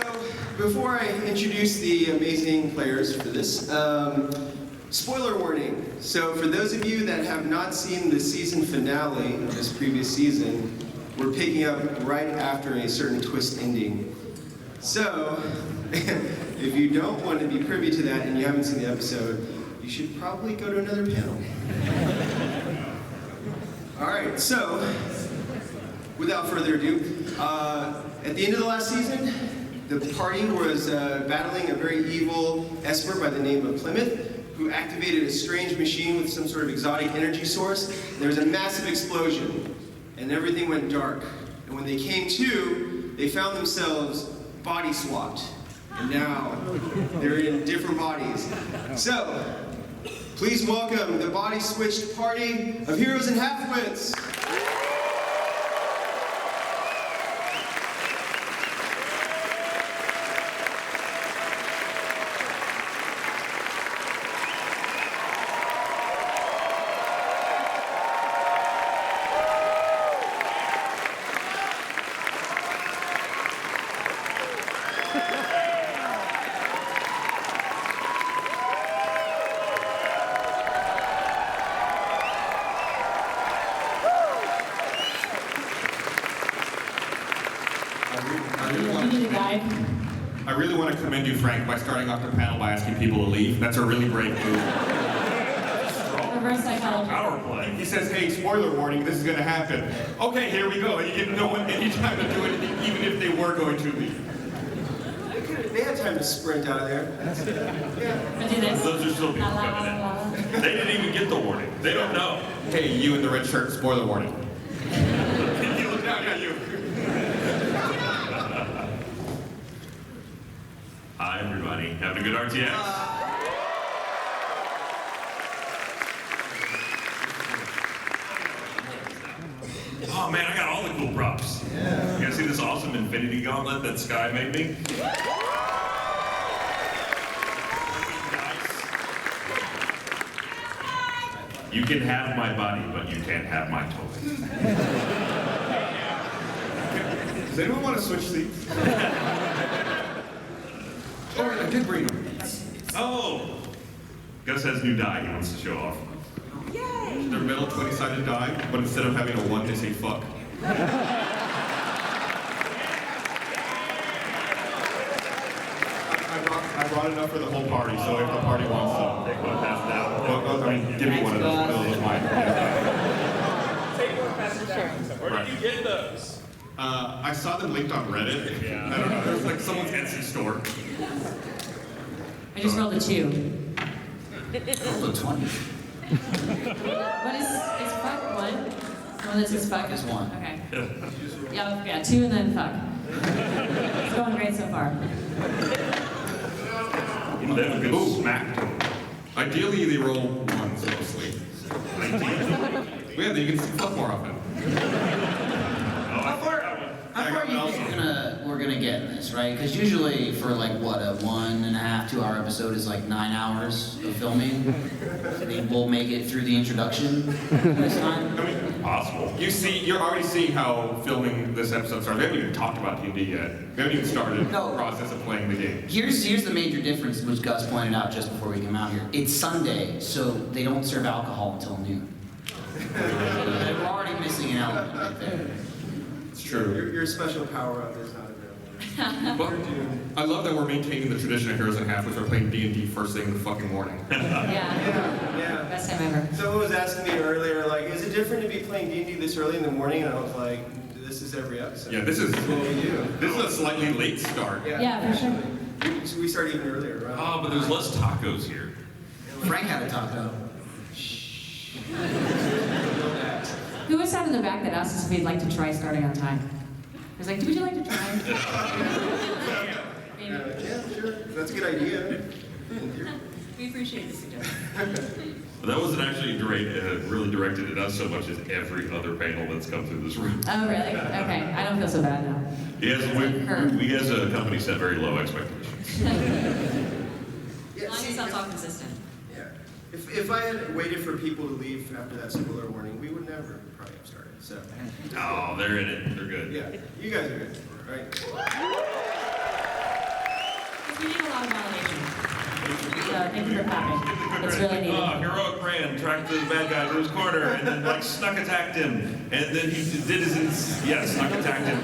So, before I introduce the amazing players for this, spoiler warning. So, for those of you that have not seen the season finale of this previous season, we're picking up right after a certain twist ending. So, if you don't want to be privy to that and you haven't seen the episode, you should probably go to another panel. Alright, so, without further ado, at the end of the last season, the party was battling a very evil Esper by the name of Plymouth, who activated a strange machine with some sort of exotic energy source. There was a massive explosion, and everything went dark. And when they came to, they found themselves body swapped. And now, they're in different bodies. So, please welcome the body switched party of Heroes and Halfwits. I really want to commend you, Frank, by starting off the panel by asking people to leave. That's a really brave move. Reverse psychology. Power play. He says, hey, spoiler warning, this is going to happen. Okay, here we go. And you give no one any time to do anything, even if they were going to leave. They had time to sprint out of there. I do this. Those are still people coming in. They didn't even get the warning. They don't know. Hey, you in the red shirt, spoiler warning. You look down at you. Hi, everybody. Having a good RTX? Oh, man, I got all the cool props. Yeah. You guys see this awesome infinity gauntlet that Sky made me? You can have my body, but you can't have my toy. Does anyone want to switch seats? Oh, I did bring them. Oh! Gus has new die he wants to show off. Yay! They're metal 20-sided die, but instead of having a 1, they say fuck. I brought enough for the whole party, so if the party wants some. Take one, pass it out. Well, I mean, give me one of those mine. Take one, pass it down. Where did you get those? I saw them linked on Reddit. Yeah. I don't know, there's like someone's Etsy store. I just rolled a 2. Rolled a 20. What is fuck 1? Oh, this is fuck. Is 1. Okay. Yeah, 2 and then fuck. It's going great so far. You have a good smack to them. Ideally, they roll 1s mostly. Yeah, then you can see fuck more often. How far do you think we're gonna get in this, right? Because usually for like what, a 1.5, 2 hour episode is like 9 hours of filming. I think we'll make it through the introduction this time. I mean, Possible. you're already seeing how filming this episode started. We haven't even talked about D&D yet. We haven't even started No. the process of playing the game. Here's the major difference, which Gus pointed out just before we came out here. It's Sunday, so they don't serve alcohol until noon. We're already missing an element right there. It's true. Your special power-up is not available. But I love that we're maintaining the tradition of Heroes and Halfwits. We're playing D&D first thing in the fucking morning. Yeah. Yeah. Best time ever. Someone was asking me earlier, like, is it different to be playing D&D this early in the morning? And I was like, this is every episode. Yeah, this is what we do. this is a slightly late start. Yeah, for sure. We start even earlier, right? Oh, but there's less tacos here. Frank had a taco. Who was sat in the back that asked us if we'd like to try starting on time? He was like, would you like to try? Yeah, sure. That's a good idea. We appreciate the suggestion. But that wasn't actually really directed at us so much as every other panel that's come through this room. Oh, really? Okay, I don't feel so bad now. Yes, we as a company set very low expectations. Yeah, As long as it's not all consistent. Yeah. If I had waited for people to leave after that spoiler warning, we would never probably have started. So, Oh, they're in it. They're good. yeah, you guys are good, right? We need a lot of validation. So thank you for clapping. It's really needed. Heroic ran, tracked the bad guy to his corner, and then like snuck attacked him, and then he did his snuck attacked him.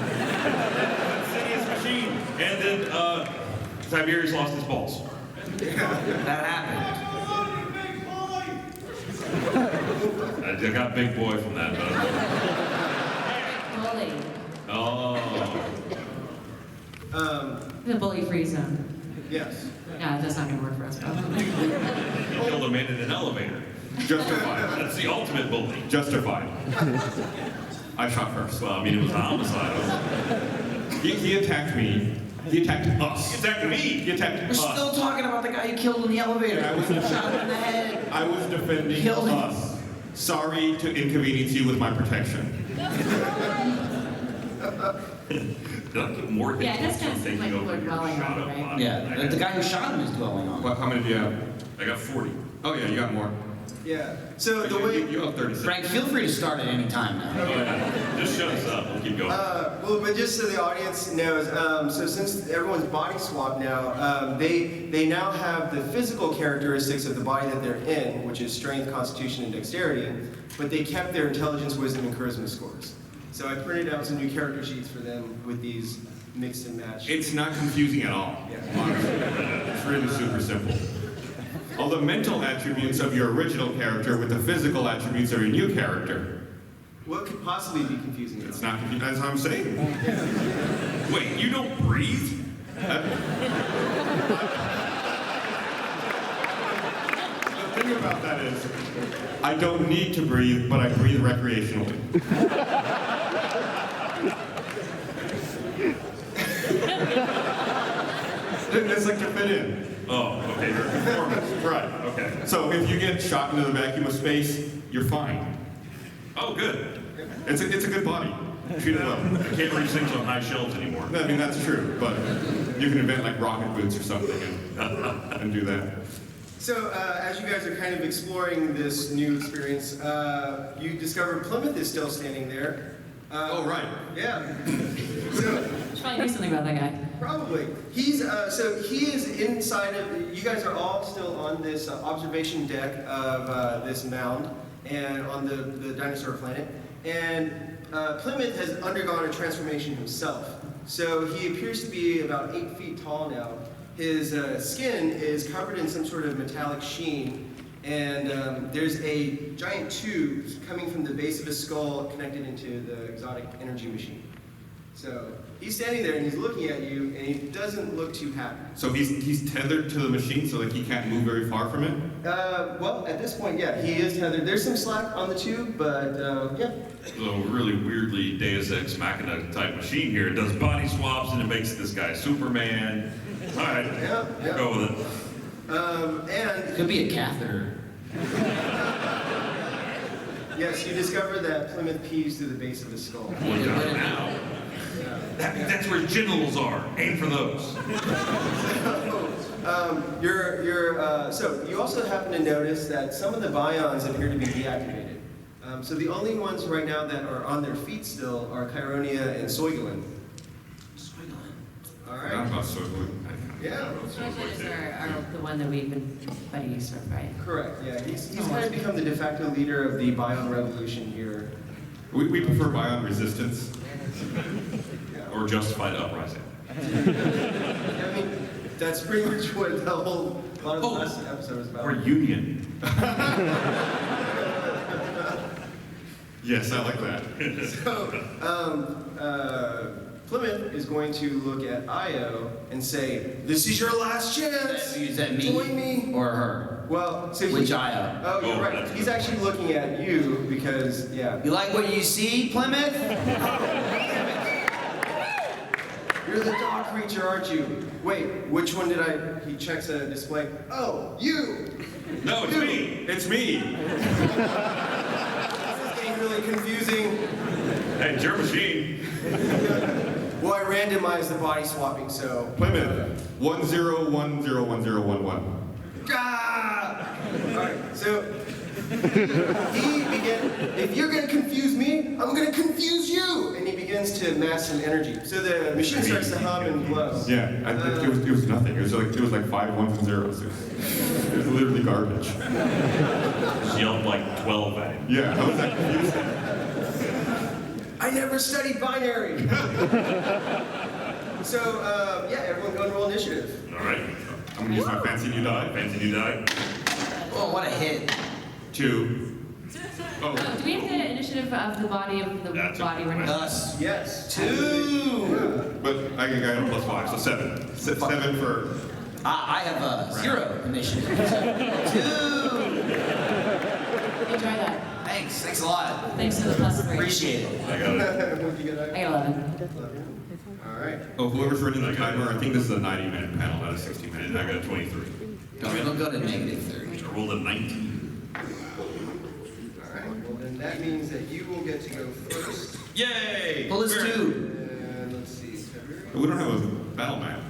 Insidious machine, and then Tiberius lost his balls. That happened. I got big boy from that. Bully. Oh. The bully-free zone. Yes. Yeah, that's not gonna work for us. He killed a man in an elevator. Justified. That's the ultimate bully. Justified. I shot first. Well, I mean, it was a homicide. He attacked me. He attacked us. He attacked me. He attacked We're us. still talking about the guy you killed in the elevator. I was Shot him in the head. I was defending Killed him. us. Sorry to inconvenience you with my protection. More Yeah, it does kind of seem taking like over we're your dwelling shot on it, up right? body. Yeah, the guy who shot him is dwelling on. How many do you have? I got 40. Oh yeah, you got more. Yeah. So the way. You have 36. Frank, feel free to start at any time now. Oh, yeah. Just shut us up. We'll keep going. Well, but just so the audience knows, so since everyone's body swapped now, they now have the physical characteristics of the body that they're in, which is strength, constitution, and dexterity, but they kept their intelligence, wisdom, and charisma scores. So I printed out some new character sheets for them with these mixed and matched. It's not confusing at all. Yeah. Honestly. It's really super simple. All the mental attributes of your original character with the physical attributes of your new character. What could possibly be confusing? It's not confusing. That's what I'm saying. Wait, you don't breathe? The thing about that is, I don't need to breathe, but I breathe recreationally. It's like to fit in. Oh, okay. You're a conformist. Right. Okay. So if you get shot into the vacuum of space, you're fine. Oh, good. It's a good body. Treat it well. I can't reach things on high shelves anymore. I mean, that's true, but you can invent like rocket boots or something and do that. So as you guys are kind of exploring this new experience, you discovered Plymouth is still standing there. Oh, right. Yeah. So Should probably do something about that guy. probably he's so he is inside of. You guys are all still on this observation deck of this mound and on the dinosaur planet. And Plymouth has undergone a transformation himself. So he appears to be about 8 feet tall now. His skin is covered in some sort of metallic sheen, and there's a giant tube coming from the base of his skull connected into the exotic energy machine. So he's standing there and he's looking at you, and he doesn't look too happy. So he's tethered to the machine so like he can't move very far from it? Well, at this point, yeah, he is tethered. There's some slack on the tube, but yeah. So a really weirdly Deus Ex Machina type machine here. It does body swaps and it makes this guy Superman. All right. Yeah, yeah. Go with it. And Could be a catheter. yes, you discover that Plymouth pees through the base of his skull. Look out now. That's where genitals are. Aim for those. So you also happen to notice that some of the bions appear to be deactivated. So the only ones right now that are on their feet still are Chironia and Soigulin. All Not right. about Soylent. Yeah. Those are the one that we've been buddies with, right? Correct. Yeah. He's kind of become the de facto leader of the bion revolution here. We prefer bion resistance. Or justified uprising. I mean, that's pretty much what the whole lot of the last episode was about. Or union. Yes, I like that. So, Plymouth is going to look at Io and say, "This is your last chance. Is that me Join me." or her? Well, so Which he, Io? oh, you're Oh, right. that's He's actually looking at you because, yeah, You like what you see, Plymouth? you're the dog creature, aren't you? Wait, which one did I? He checks a display. Oh, you. No, it's me. It's me. This is getting really confusing. Hey, it's your machine. Well, I randomized the body swapping, so. Plymouth. 10101011. Ah! All right, so He began, if you're going to confuse me, I'm going to confuse you! And he begins to amass some energy. So the machine starts to hum and glow. Yeah, it was nothing. It was like 5 ones and zeros. It was literally garbage. Just yelled like 12 at him. Yeah, how was that confusing? I never studied binary! So, yeah, everyone go and roll initiative. All right. I'm gonna use my fancy new die. Fancy new die. Oh, what a hit. 2. Oh, Do we have the initiative of the body That's a body good right now? Us. Yes. 2. but I got a +5, so 7. 7 for. I have a 0 initiative. 2. Enjoy that. Thanks a lot. Thanks for the +3. Appreciate it. I got it. What'd you get? I got 11. All right. Oh, whoever's running the timer, I think this is a 90-minute panel, not a 60-minute. And I got a 23. Don't go to -30. I rolled a 19. All right. Well, then that means that you will get to go first. Yay! Pull us Where? 2. And let's see. February? We don't have a battle map.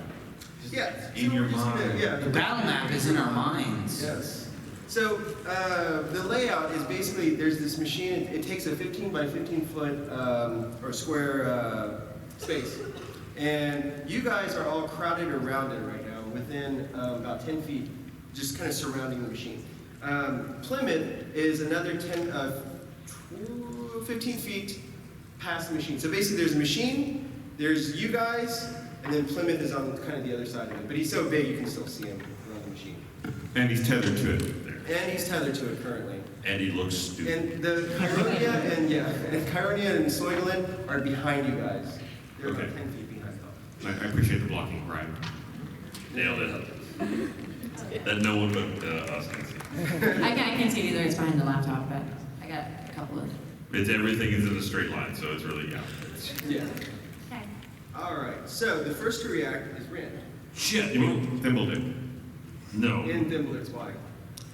Yeah. In your we're just gonna- mind. Yeah. The battle map is in our minds. Yes. So the layout is basically there's this machine. It takes a 15 by 15 foot or square space, and you guys are all crowded around it right now, within about 10 feet, just kind of surrounding the machine. Plymouth is another 15 feet past the machine. So basically, there's a machine, there's you guys, and then Plymouth is on kind of the other side of it. But he's so big, you can still see him around the machine. And he's tethered to it. And he's tethered to it currently. And he looks stupid. And the Chironia and Chironia and Soigolin are behind you guys. They're Okay. about 10 feet behind them. I appreciate the blocking, Brian. Nailed it. That no one but us can see. I can't see it either. It's behind the laptop, but I got a couple of. It's everything is in a straight line, so it's really Yeah. Okay. All right. So the first to react is Rand. Shit. You mean Thimbledon? No. In Thimbler's body.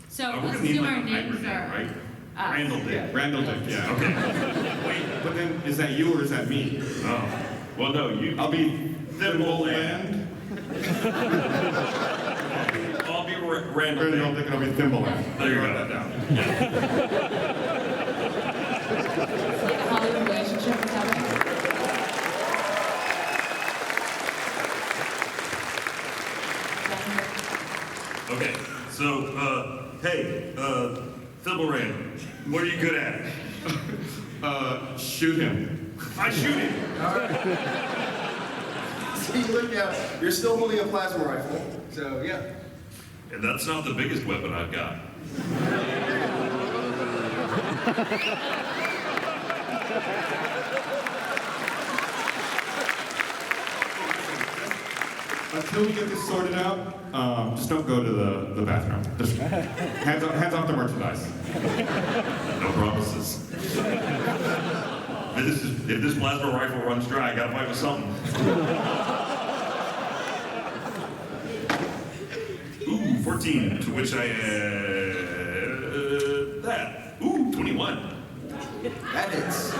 So We're let's gonna need assume like our a names hybrid name, are right? us. Randall did. Yeah. Randall did, yeah. Okay. Wait. But then, is that you or is that me? Oh. Well, no, you. I'll be Thimbleland. I'll be Or Randall. you don't think it'll be Thimbleland? There you Write go. that down. Like a Hollywood relationship or something. Okay. So, hey, Thimbleran, what are you good at? Shoot him. I shoot him. So you look down. You're still holding a plasma rifle. So yeah. And that's not the biggest weapon I've got. Until we get this sorted out, just don't go to the bathroom. Just hands off the merchandise. No promises. If this plasma rifle runs dry, I gotta fight with something. Ooh, 14, to which I add that. Ooh, 21. That hits.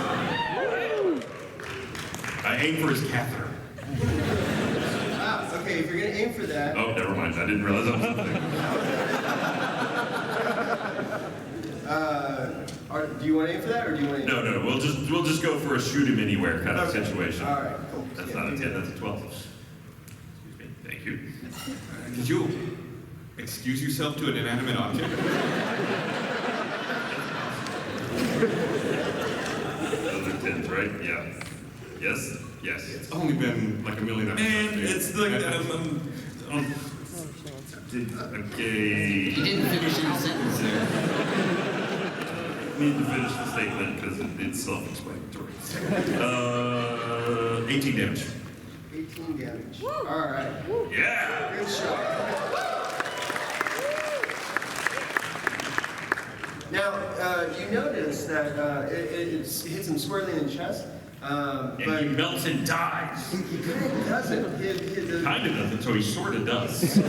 I aim for his catheter. Ah, okay. If you're gonna aim for that. Oh, never mind. I didn't realize that was something. Do you want to aim for that, or do you want to? No. We'll just go for a shoot him anywhere kind of Okay. situation. All right. Cool. That's Yeah, not a we 10. do that. That's a 12. Excuse me. Thank you. Could you excuse yourself to an inanimate object? Those are 10s, right? Yeah. Yes. Yes. It's only been like a million episodes. And it's like okay. You didn't finish your sentence there. Need to finish the statement because it's self-explanatory. 18 damage. 18 damage. All right. Yeah. Good shot. Now, you notice that it hits him squarely in the chest, And but he melts and dies. he kind of doesn't. Kind of doesn't, so he sort of does. As much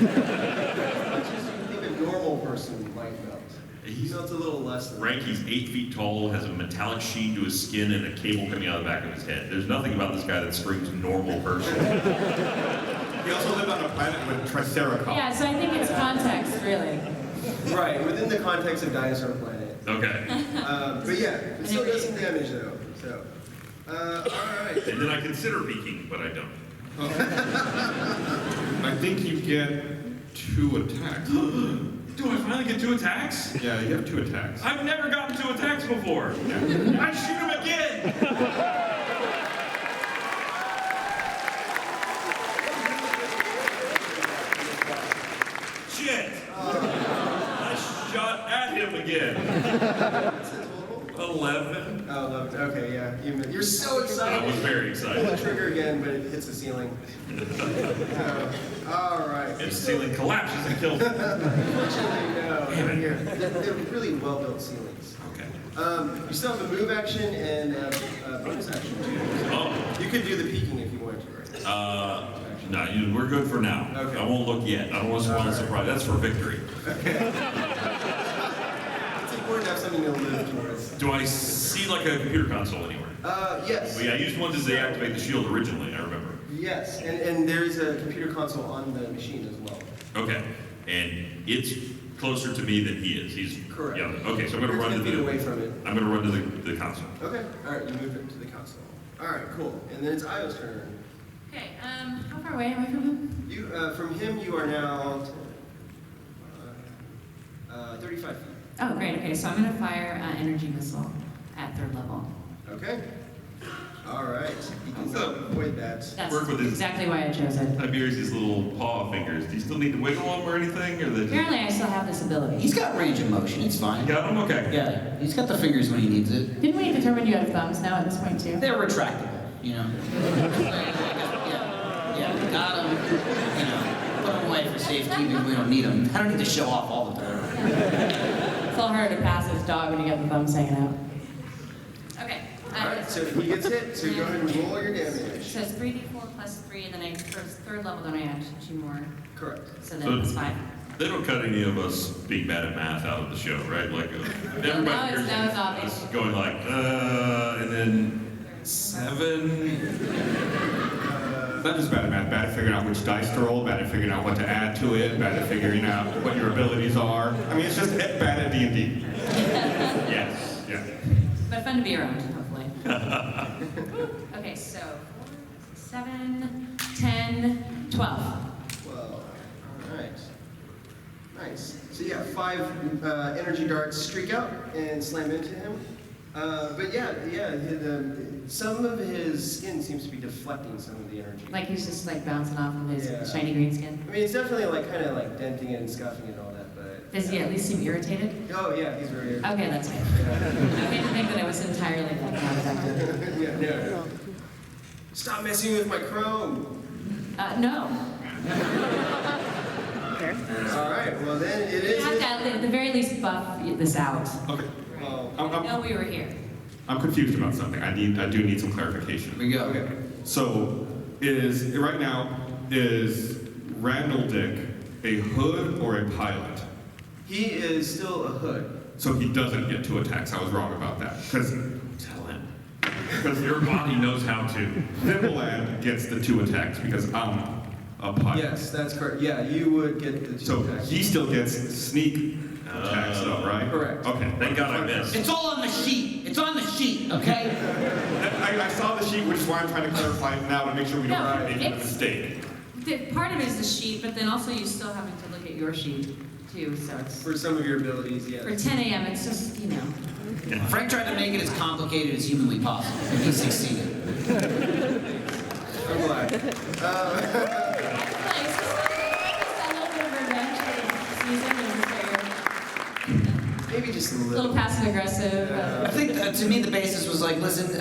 as you think a normal person might melt. He melts a little less than Rank, he's 8 feet tall, has a metallic sheen to his skin, and a cable coming out of the back of his head. There's nothing about this guy that screams normal person. He also lived on a planet with Triceratops. Yeah, so I think it's context, really. Right, within the context of Dinosaur Planet. Okay. But yeah, it still does some damage though. So, alright. And then I consider peeking, but I don't. I think you get 2 attacks. Do I finally get 2 attacks? Yeah, you have 2 attacks. I've never gotten 2 attacks before. I shoot him again. Shit. I shot at him again. What's the total? 11. Oh, 11. Okay, yeah. You're so I excited. was very Pull the excited. trigger again, but it hits the ceiling. Alright. And the ceiling collapses and kills him. Unfortunately, no. Here. They're really well-built ceilings. Okay. You still have a move action and a bonus action too. Oh. You could do the peeking if you wanted to, right? No, we're good for now. Okay. I won't look yet. I don't want to spoil the surprise. That's for victory. It's important to have something to live towards. Do I see like a computer console anywhere? Yes. Well, yeah, I used one to deactivate the shield originally, I remember. Yes, and there's a computer console on the machine as well. Okay. And it's closer to me than he is. He's Correct. Yeah. Okay, so I'm gonna You're run to 10 feet away from it. I'm gonna run to the console. Okay. All right, you move it to the console. All right, cool. And then it's Io's turn. Okay, how far away am I from him? You, from him, you are now 35 feet. Oh, great. Okay, so I'm going to fire an energy missile at 3rd level. Okay. All right. You can So- avoid that. That's Work with his- exactly why I chose it. Tiberius' little paw fingers. Do you still need to wiggle them or anything? Or they Apparently, I still have this ability. He's got range of motion, it's fine. got them? Okay. Yeah, he's got the fingers when he needs it. Didn't we determine you had thumbs now at this point, too? They're retractable, you know. Yeah, got them. You know, put them away for safety because we don't need them. I don't need to show off all the time. It's a little harder to pass this dog when you got the thumbs hanging out. Okay. All right, so he gets hit, so go ahead and roll your damage. So it's 3d4 plus 3, and then I, for 3rd level, then I add 2 more. Correct. So then it's 5. They don't cut any of us being bad at math out of the show, right? Like everybody now here's it's obvious. us going like, and then 7. Not just bad at math, bad at figuring out which dice to roll, bad at figuring out what to add to it, bad at figuring out what your abilities are. I mean, it's just bad at D&D. Yes. Yeah. But fun to be around, hopefully. Okay, so 7, 10, 12. 12. All right. Nice. So yeah, 5 energy darts streak out and slam into him. But some of his skin seems to be deflecting some of the energy. Like he's just like bouncing off of his Yeah. shiny green skin. I mean, it's definitely like kind of like denting it and scuffing it and all that, but. Does he at least seem irritated? Oh yeah, he's very. Okay, that's good. I didn't think that it was entirely like not effective. Yeah, no. Stop messing with my chrome. No. All right. Well, then it You is. have to at the very least buff this out. Okay. Well, I know we were here. I'm confused about something. I do need some clarification. Here we go. okay. So, right now, is Randall Dick a hood or a pilot? He is still a hood. So he doesn't get 2 attacks. I was wrong about that. Because Tell him. Because your body knows how to. Thimbleland gets the 2 attacks because I'm a pilot. Yes, that's correct. Yeah, you would get the 2 So attacks. he still gets sneak attacks though, right? Correct. Okay. Thank God I missed. It's all on the sheet. It's on the sheet, okay? I saw the sheet, which is why I'm trying to clarify it now to make sure we don't No, make a it's- mistake. Part of it is the sheet, but then also you still having to look at your sheet too. So it's For some of your abilities, yes. for 10 a.m. It's just Frank tried to make it as complicated as humanly possible, and he succeeded. I'm glad. It's just a little bit of revenge for the season, and Maybe just a a little little. passive aggressive. I think, to me, the basis was like, listen,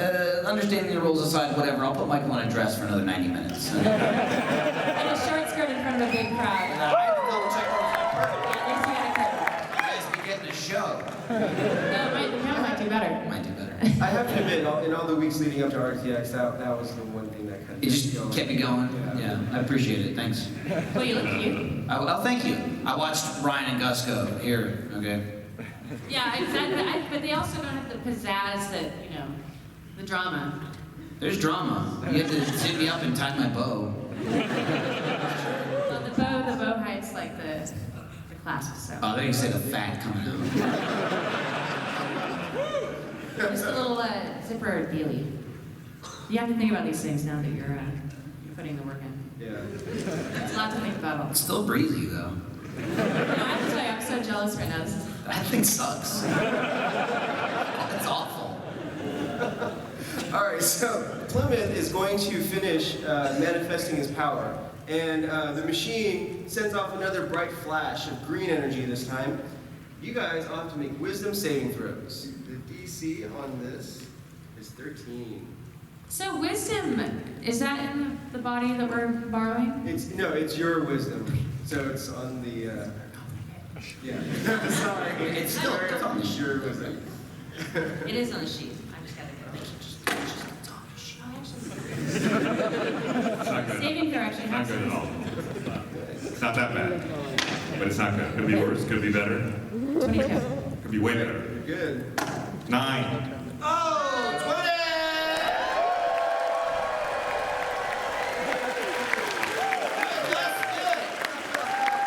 understanding the rules aside, whatever, I'll put Michael in a dress for another 90 minutes. And a short skirt in front of a big crowd. I had to double check what was my curtain. At least you had a curtain. You guys be getting a show. No, it might do better. Might do better. I have to admit, in all the weeks leading up to RTX, that was the one thing that kind of It just kept me going. Yeah. Yeah, I appreciate it. Thanks. Well, you look cute. Oh, thank you. I watched Ryan and Gus go. Here, okay. Yeah, exactly. But they also don't have the pizzazz that the drama. There's drama. You have to zip me up and tie my bow. Well, the bow hides like the clasp. So. Oh, they say the fat coming out. Just a little zipper dealie. You have to think about these things now that you're putting the work in. Yeah. It's a lot to think about. It's still breezy though. I have to tell you, I'm so jealous right now. That thing sucks. It's awful. All right, so Plymouth is going to finish manifesting his power, and the machine sends off another bright flash of green energy this time. You guys all have to make wisdom saving throws. The DC on this is 13. So wisdom, is that in the body that we're borrowing? It's your wisdom. So it's on the yeah. Sorry. It's on the sheet. Your wisdom. It is on the sheet. I just gotta get it. It's not good. Saving throw actually Not has good at all. It's not that bad, but it's not good. Could be worse. Could be better. 22. Could be way better. Good. 9. Oh, 20!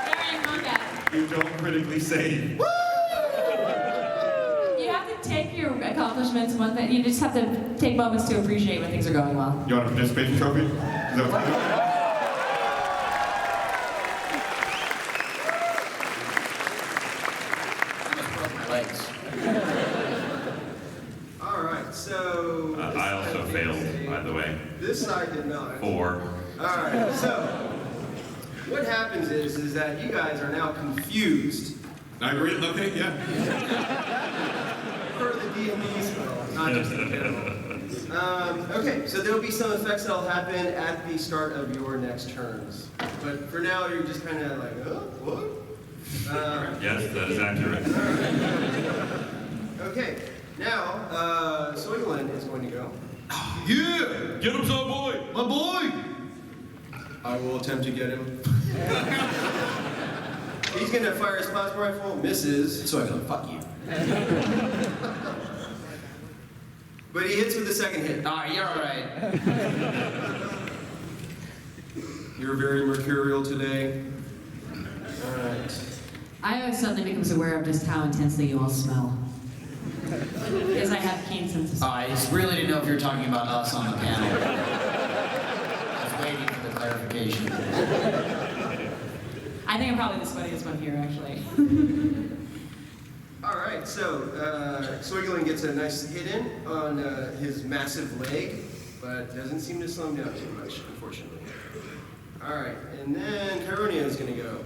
They're in combat. You don't critically save. You have to take your accomplishments one thing. You just have to take moments to appreciate when things are going well. You want a participation trophy? Is that what My legs. All right, so I also failed, by the way. this side did not. 4. All right, so what happens is that you guys are now confused I agree. Okay, yeah. per the D&D spell, not just the general. Okay, so there'll be some effects that'll happen at the start of your next turns. But for now, you're just kind of like, oh, what? Yes, that is accurate. Okay, now Soylent is going to go. Yeah! Get him, son boy! My boy! I will attempt to get him. He's going to fire his plasma rifle, misses. So I go, fuck you. But he hits with the second hit. Alright, you're alright. You're very mercurial today. Alright. I suddenly becomes aware of just how intensely you all smell. Because I have keen sense of smell. I really didn't know if you were talking about us on the panel. I was waiting for the clarification. I think I'm probably the sweatiest one here, actually. All right, so Soylent gets a nice hit in on his massive leg, but doesn't seem to slow him down too much, unfortunately. All right, and then Chironia is going to go.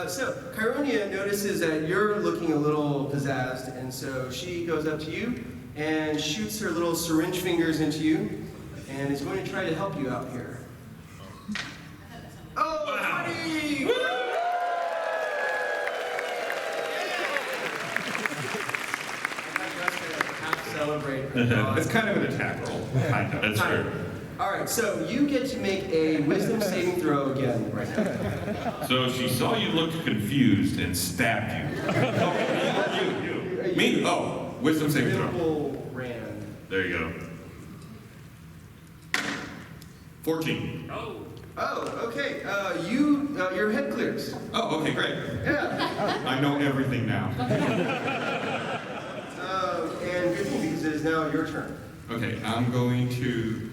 So Chironia notices that you're looking a little pizzazzed, and so she goes up to you and shoots her little syringe fingers into you, and is going to try to help you out here. Oh, Wow. 20! Woo! Celebrate. It's kind of an attack roll. Kind of. That's true. All right, so you get to make a wisdom saving throw again right now. So she saw you looked confused and stabbed you. You. Me? Oh, wisdom saving throw. Miracle Rand. There you go. 14. Oh, okay. Your head clears. Oh, okay, great. Yeah. I know everything now. And good thing because it is now your turn. Okay, I'm going to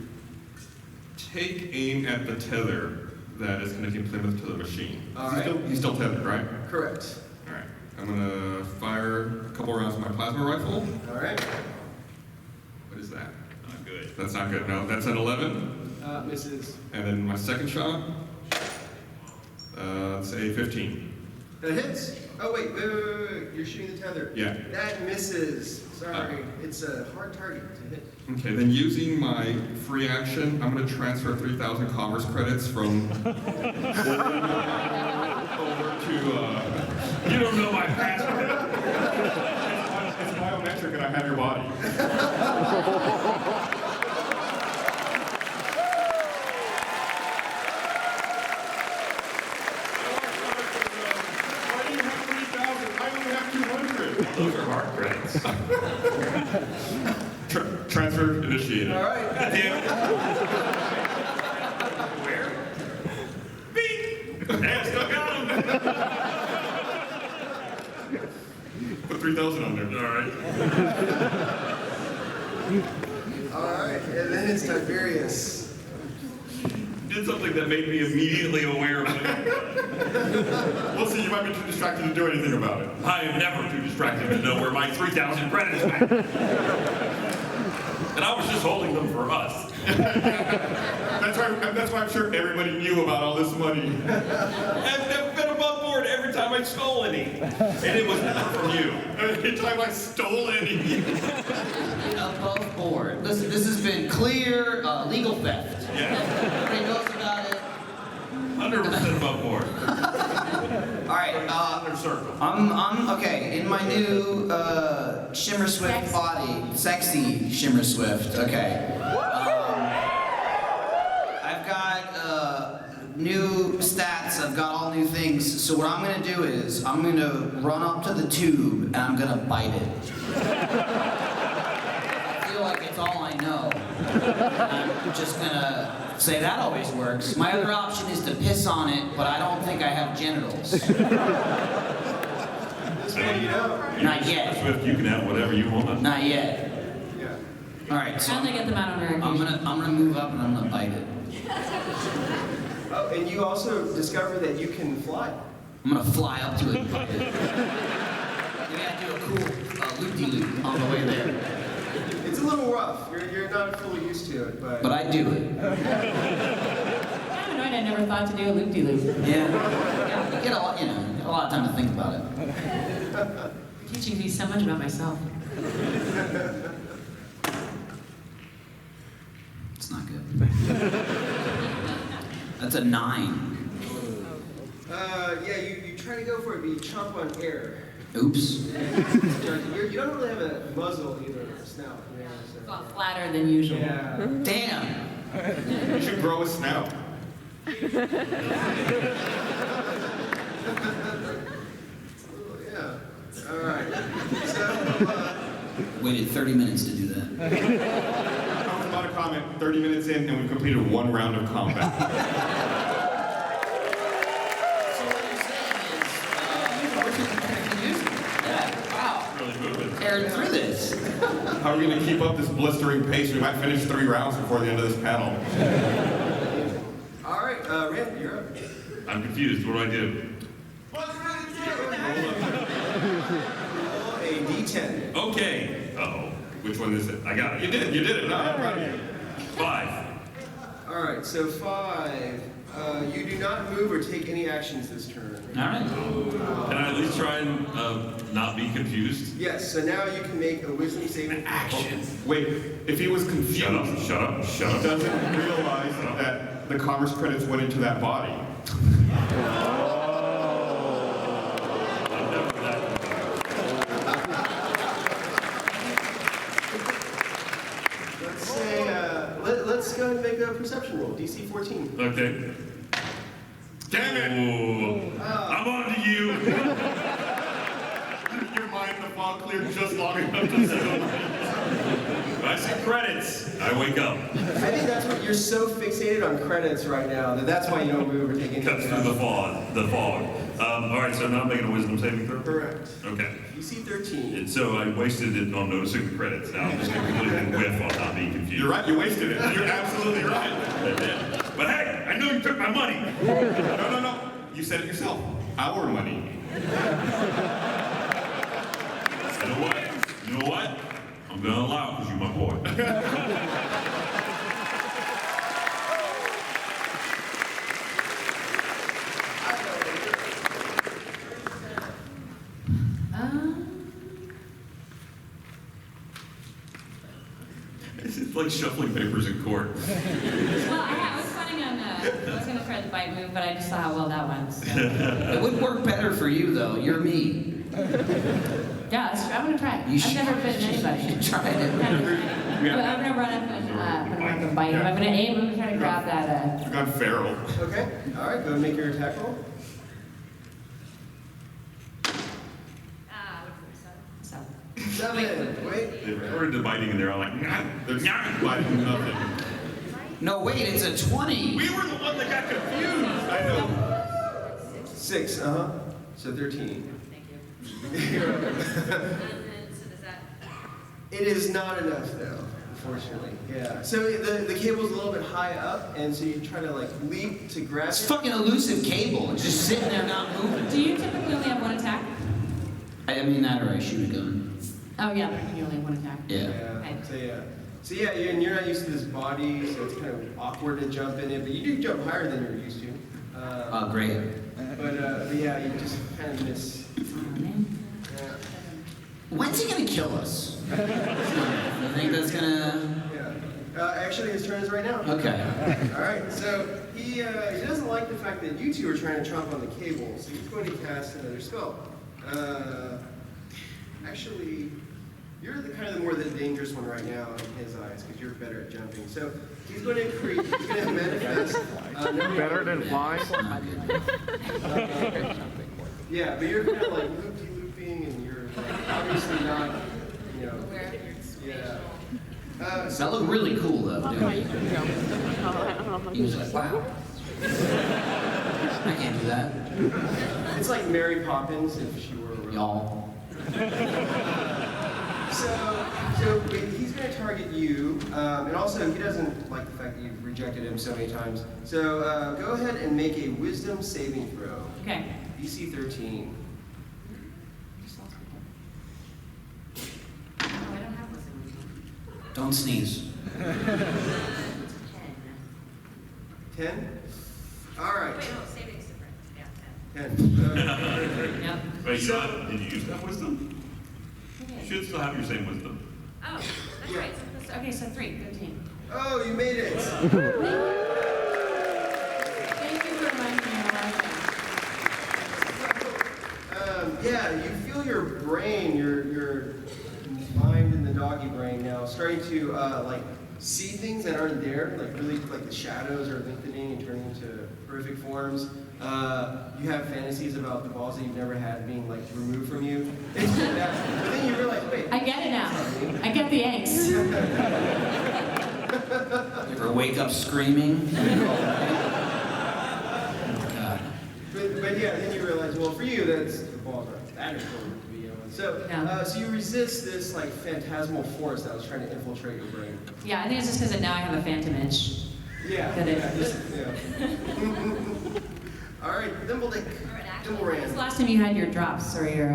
take aim at the tether that is connecting Plymouth to the machine. All He's right. He's still tethered, right? Correct. All right. I'm gonna fire a couple rounds with my plasma rifle. All right. What is that? Not good. That's not good. No, that's an 11. Misses. And then my second shot, let's say 15. That hits. Oh wait. You're shooting the tether. Yeah. That misses. Sorry. It's a hard target to hit. Okay, then using my free action, I'm going to transfer 3,000 commerce credits from over to, You don't know my password. it's biometric and I have your body. Why do you have 3,000? I only have 200. Those are hard credits. Transfer initiated. All right. Damn. Where? Beep. Yeah, still got him. Put 3,000 on there. All right. Tiberius. Did something that made me immediately aware of it. We'll see, you might be too distracted to do anything about it. I am never too distracted to know where my 3,000 credits went. And I was just holding them for us. That's why I'm sure everybody knew about all this money. I've been above board every time I stole any. And it was never from you. Every time I stole any. Above board. Listen, this has been clear legal theft. Yeah. Everybody knows about it. 100% above board. All right. Under circle. I'm okay. In my new Shimmer Swift body, sexy Shimmer Swift. Okay. I've got new stats. I've got all new things. So what I'm gonna do is I'm gonna run up to the tube and I'm gonna bite it. I feel like it's all I know. I'm just gonna say that always works. My other option is to piss on it, but I don't think I have genitals. This way you know. Not yet. Swift, you can have whatever you want. Not yet. Yeah. All right, so I only get them out on rare I'm occasion. gonna move up and I'm gonna bite it. Oh, and you also discovered that you can fly. I'm gonna fly up to it and bite it. Maybe I do a cool loop-de-loop on the way there. It's a little rough. You're not fully used to it, but. But I do it. I'm annoyed I never thought to do a loop-de-loop. Yeah. You get a lot, a lot of time to think about it. You're teaching me so much about myself. It's not good. That's a 9. Yeah, you try to go for it, but you chomp on air. Oops. You don't really have a muzzle either, a snout. Yeah, so. Well, flatter than usual. Yeah. Damn. You should grow a snout. Yeah. All right. So, Waited 30 minutes to do that. I was about to comment, 30 minutes in, and we've completed 1 round of combat. So what you're saying is, wow, Really moving. tearing through this. How are we going to keep up this blistering pace? We might finish 3 rounds before the end of this panel. all right, Rand, you're up. I'm confused. What do I do? Roll a d10. Okay. Uh-oh. Which one is it? I got it. You did it. No, I'm proud of you. 5. All right, so 5. You do not move or take any actions this turn. All right. Can I at least try and not be confused? Yes, so now you can make a wisdom saving throw. Action. Wait, if he was confused, Shut up. Shut up. Shut he up. doesn't realize that the commerce credits went into that body. I'm never that. Let's say, let's go ahead and make a perception roll, DC 14. Okay. Damn it! Ooh. I'm on to you. Your mind, the fog cleared just long enough to see them. When I see credits, I wake up. I think that's what you're so fixated on credits right now that's why you don't move or take any Cuts through the fog. All right, so now I'm making a wisdom saving throw? Correct. Okay. DC 13. And so I wasted it on noticing the credits. Now I'm just going to completely whiff on not being confused. You're right, you wasted it. You're absolutely right. But hey, I know you took my money. No. You said it yourself. Our money. You know what? I'm going to allow it because you're my boy. It's like shuffling papers in court. Well, I was planning on, I was going to try the bite move, but I just saw how well that went. So. It would work better for you, though. You're me. Yeah, I'm going to try it. You I've should. never bitten anybody. You should try it. I'm going to run up and put him up and bite him. I'm going to aim and try to grab that. You've gone feral. Okay, all right, go and make your attack roll. So. 7. Wait. They recorded the biting and they're all like, nah. There's biting nothing. No, wait, it's a 20. We were the one that got confused. I know. 6, So 13. Thank you. It is not enough, though. unfortunately. Yeah. So the cable's a little bit high up, and so you try to like leap to grab It's it. fucking elusive cable. It's just sitting there not moving. Do you typically only have one attack? I mean that or I shoot a gun. Oh yeah, you only have one attack. Yeah. Okay. So and you're not used to this body, so it's kind of awkward to jump in it, but you do jump higher than you're used to. Oh, great. But yeah, you just kind of miss. Oh, man. Yeah. When's he gonna kill us? I think that's gonna... Yeah. Actually, his turn is right now. Okay. All right. So he doesn't like the fact that you two are trying to chomp on the cable, so he's going to cast another spell. Actually, you're the kind of the more the dangerous one right now in his eyes because you're better at jumping. So he's going to manifest. Better than flying? Yeah, but you're kind of like looping, and you're like obviously not, you know. Yeah. That looked really cool though, dude. He was like, wow. I can't do that. It's like Mary Poppins if she were a real. Y'all. So he's going to target you, and also he doesn't like the fact that you've rejected him so many times. So go ahead and make a Wisdom saving throw. Okay. DC 13. Oh, I don't have wisdom. Don't sneeze. 10? All right. Wait, no, savings different. Yeah, 10. Yep. Wait, did you use that wisdom? You Okay. should still have your same wisdom. Oh, that's Yeah. right. Okay, so 15. Oh, you made it. Thank you for reminding me of that. Yeah, you feel your brain, your mind and the doggy brain now starting to like see things that aren't there, like really like the shadows are lengthening and turning into horrific forms. You have fantasies about the balls that you've never had being like removed from you. It's bad. But then you realize, wait. I get it now. I get the angst. You ever wake up screaming? Oh, God. But yeah, then you realize, well, for you, that's the balls are that important to begin with. So, Yeah. so you resist this like phantasmal force that was trying to infiltrate your brain. Yeah, I think it's just because now I have a phantom itch. Yeah. Got it. Yeah. All right, Thimbledick. When was the Thimbleran. last time you had your drops or your,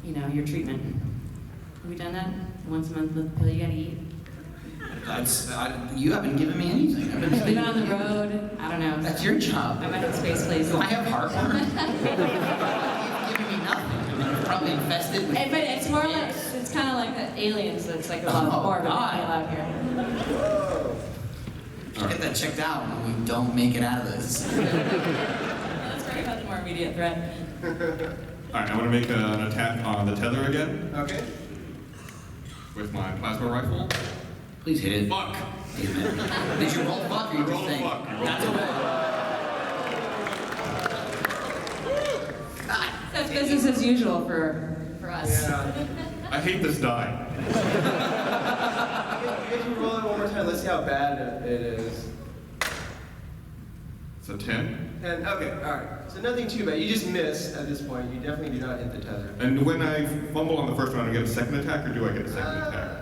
your treatment? Have we done that? Once a month with the pill you gotta eat? You haven't given me anything. I've been We've been on the road. I don't know. That's your job. I'm at the space place. Do I have heartworm? You've given me nothing. I mean, you're probably infested with... But it's more like, it's kind of like the aliens, so it's like a lot more of a God. deal out here. Let's get that checked out when we don't make it out of this. Let's worry about the more immediate threat. All right, I want to make an attack on the tether again Okay. with my plasma rifle. Please hit it. Fuck. Amen. Did you roll fuck or you I just rolled think? fuck. I rolled That's okay. So it's business as usual for us. Yeah. I hate this die. You guys can roll it one more time. Let's see how bad it is. It's a 10. And okay, all right. So nothing too bad. You just miss at this point. You definitely do not hit the tether. And when I fumble on the first one, I get a second attack, or do I get a second attack?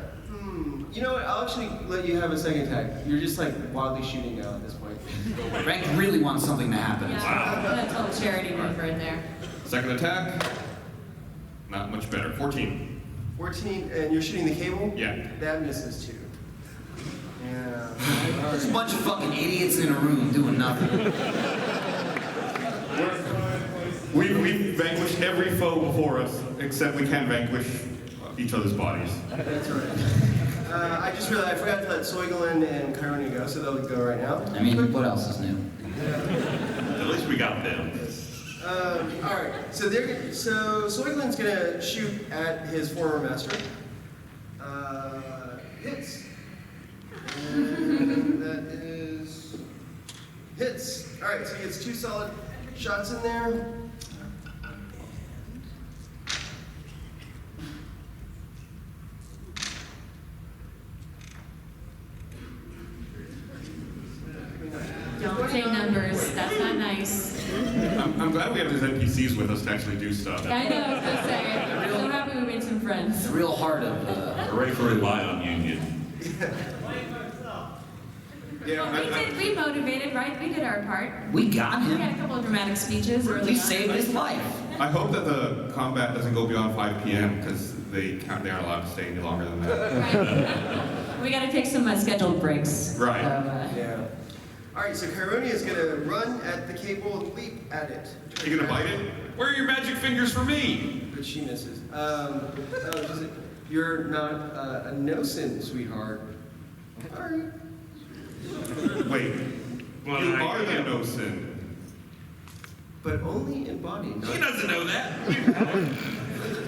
You know what? I'll actually let you have a second attack. You're just like wildly shooting now at this point. Frank really wants something to happen. Yeah, that's a total charity move right there. Second attack, not much better. 14. 14, and you're shooting the cable? Yeah. That misses too. Yeah. All There's a right. bunch of fucking idiots in a room doing nothing. We've vanquished every foe before us, except we can't vanquish each other's bodies. That's right. I just realized I forgot to let Soigalin and Chironia go, so they'll go right now. I mean, what else is new? At least we got them. All right. So Soigalin's gonna shoot at his former master. Hits. And that is hits. All right. So he gets 2 solid shots in there. Don't say numbers. That's not nice. I'm glad we have these NPCs with us to actually do stuff. I know, I was gonna say. I'm so happy we made some friends. The real heart of Hooray for rely on Union. Yeah, We motivated, right? We did our part. We got We had a him. couple of dramatic speeches early We on. saved his life. I hope that the combat doesn't go beyond 5 p.m. because they aren't allowed to stay any longer than that. Right. We got to take some scheduled breaks. Right. yeah. All right, so Chironia is gonna run at the cable and leap at it. You gonna bite it? Where are your magic fingers for me? But she misses. You're not a no-sin, sweetheart. All right. Wait. Well, You I- are the no-sin. But only in body. She doesn't know that.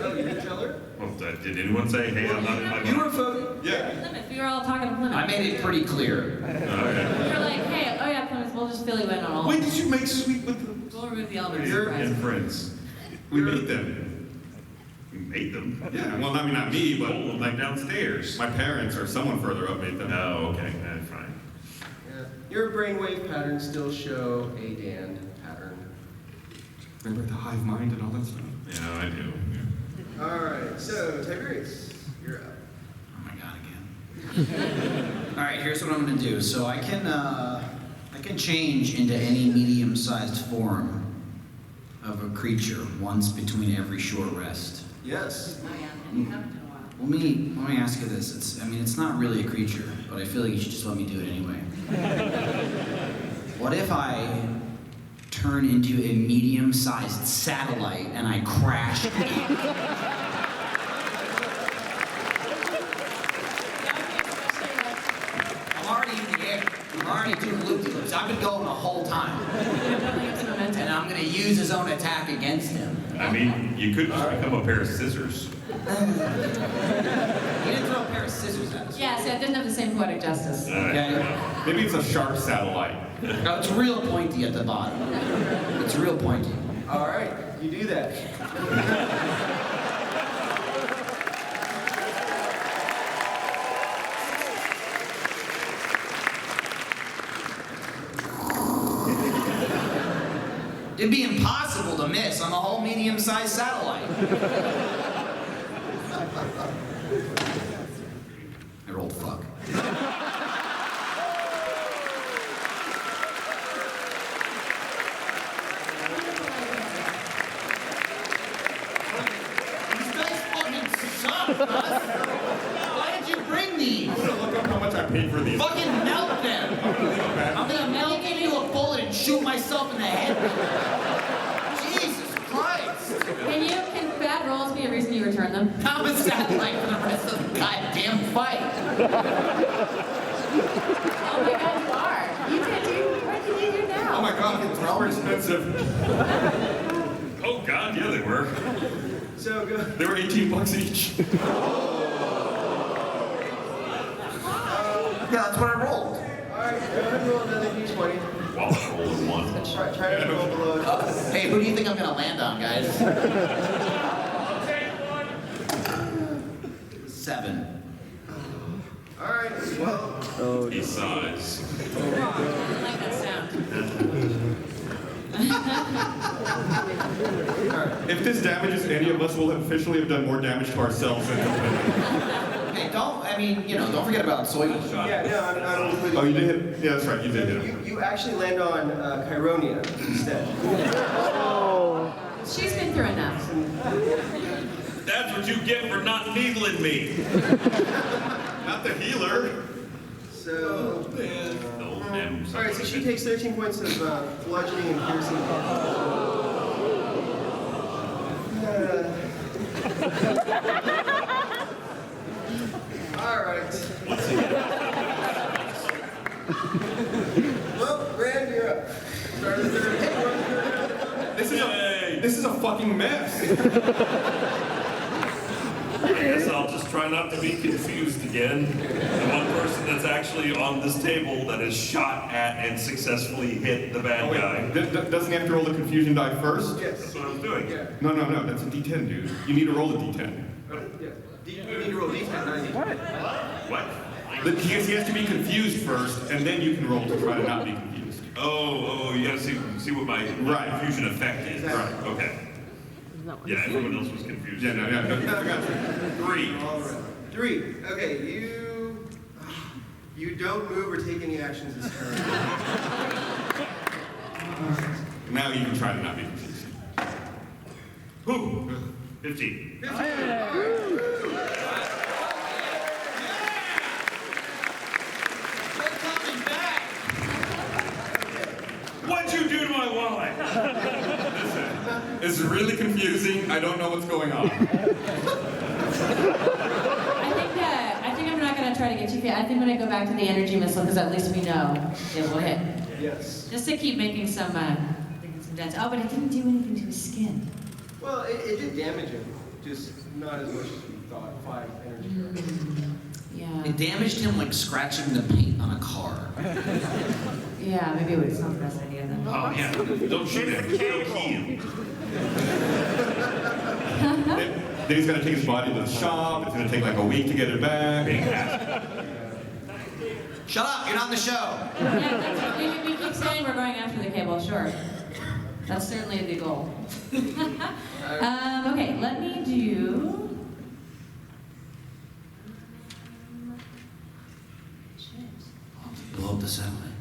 Oh, you didn't tell her? Well, did anyone say, hey, I'm not in my You were voting. Yeah. Plymouth. We were all talking to Plymouth. I made it pretty clear. Okay. We were like, hey, oh yeah, Plymouth, we'll just fill you in on all. When did you make sweet with the We'll remove the elements. and friends? We made them. You made them? Yeah. Well, I mean, not me, but Oh, like downstairs. my parents or someone further up made them. Oh, okay, fine. Yeah. Your brainwave patterns still show a Dan pattern. Remember the hive mind and all that stuff? Yeah, I do. All right, so Tiberius, you're up. Oh my god, again. All right, here's what I'm gonna do. So I can change into any medium-sized form of a creature once between every short rest. Yes. Oh yeah, and you haven't in a while. Let me ask you this. It's not really a creature, but I feel like you should just let me do it anyway. What if I turn into a medium-sized satellite and I crash in? I'm already in the air. I'm already doing loop-de-loops. I've been going the whole time. And I'm gonna use his own attack against him. I mean, you could just become a pair of scissors. He didn't throw a pair of scissors at us. Yeah, so it doesn't have the same poetic justice. Okay. Maybe it's a sharp satellite. No, it's real pointy at the bottom. It's real pointy. All right, you do that. It'd be impossible to miss on a whole medium-sized satellite. I rolled fuck. These dice fucking suck, Gus. Why did you bring these? I'm gonna look up how much I paid for these. Fucking melt them! I'm gonna melt into a bullet and shoot myself in the head. Jesus Christ! Can bad rolls be a reason you return them? I'm a satellite for the rest of the goddamn fight. Oh my god, you are. You can do, what can you do now? Oh my god, it's more expensive. Oh, God, yeah, they were. So go. They were $18 each. Yeah, that's what I rolled. All right, go ahead and roll another d20. While I roll in one. Try to roll below. Hey, who do you think I'm gonna land on, guys? 7. All right, well, He sighs. I like that sound. If this damages any of us, we'll officially have done more damage to ourselves than to them. Hey, don't forget about soy shot. yeah, no, I'm including. Oh, you did hit? Yeah, that's right, you did hit him. You actually land on Chironia instead. She's been through enough. That's what you get for not needling me. Not the healer. So, No, damn. all right, so she takes 13 points of bludgeoning and piercing. All right. Well, Brand, you're up. Start the third. This is a fucking mess. I guess I'll just try not to be confused again. The one person that's actually on this table that has shot at and successfneed hit the bad guy. Doesn't he have to roll the confusion die first? Yes. That's what I was doing. Yeah. No, that's a D10, dude. You need to roll a D10. Yeah. You need to roll D10, not D10. What? He has to be confused first, and then you can roll to try to not be confused. Oh, you gotta see what my Right. confusion effect is. Right. Okay. Yeah, everyone else was confused. Yeah, no, I got you. 3. All right. 3. Okay, you. You don't move or take any actions this turn. Now you can try to not be confused. Whew. 15. What'd you do to my wallet? Listen, it's really confusing. I don't know what's going on. I think I'm not gonna try to get you. I think I'm gonna go back to the energy missile because at least we know it will hit. Yes. Just to keep making some dents. Oh, but it didn't do anything to his skin. Well, it did damage him, just not as much as we thought. 5 energy. Yeah. It damaged him like scratching the paint on a car. Yeah, maybe it's not the best idea then. Oh, yeah. Don't shoot him. Just go key him. Then he's gonna take his body to the shop. It's gonna take like a week to get it back. Shut up, you're not in the show. Yeah, that's what we keep saying we're going after the cable, sure. That's certainly the goal. Okay, let me do... Blow up the satellite.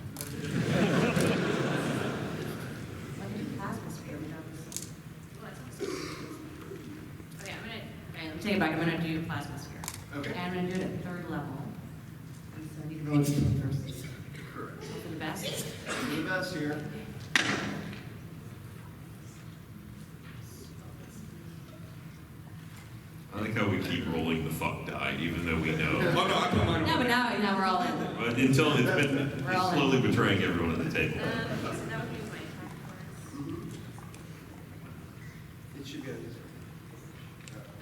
Take it back. I'm gonna do plasma sphere. Okay. And I'm gonna do it at 3rd level. And so I need to roll it first. Correct. Hope for the best. The best here. I like how we keep rolling the fuck die, even though we know. Oh no, I put mine No, away. but now we're all in. But until it's been We're all in. slowly betraying everyone at the table. Okay, so that would be my attack force. It should be on this one.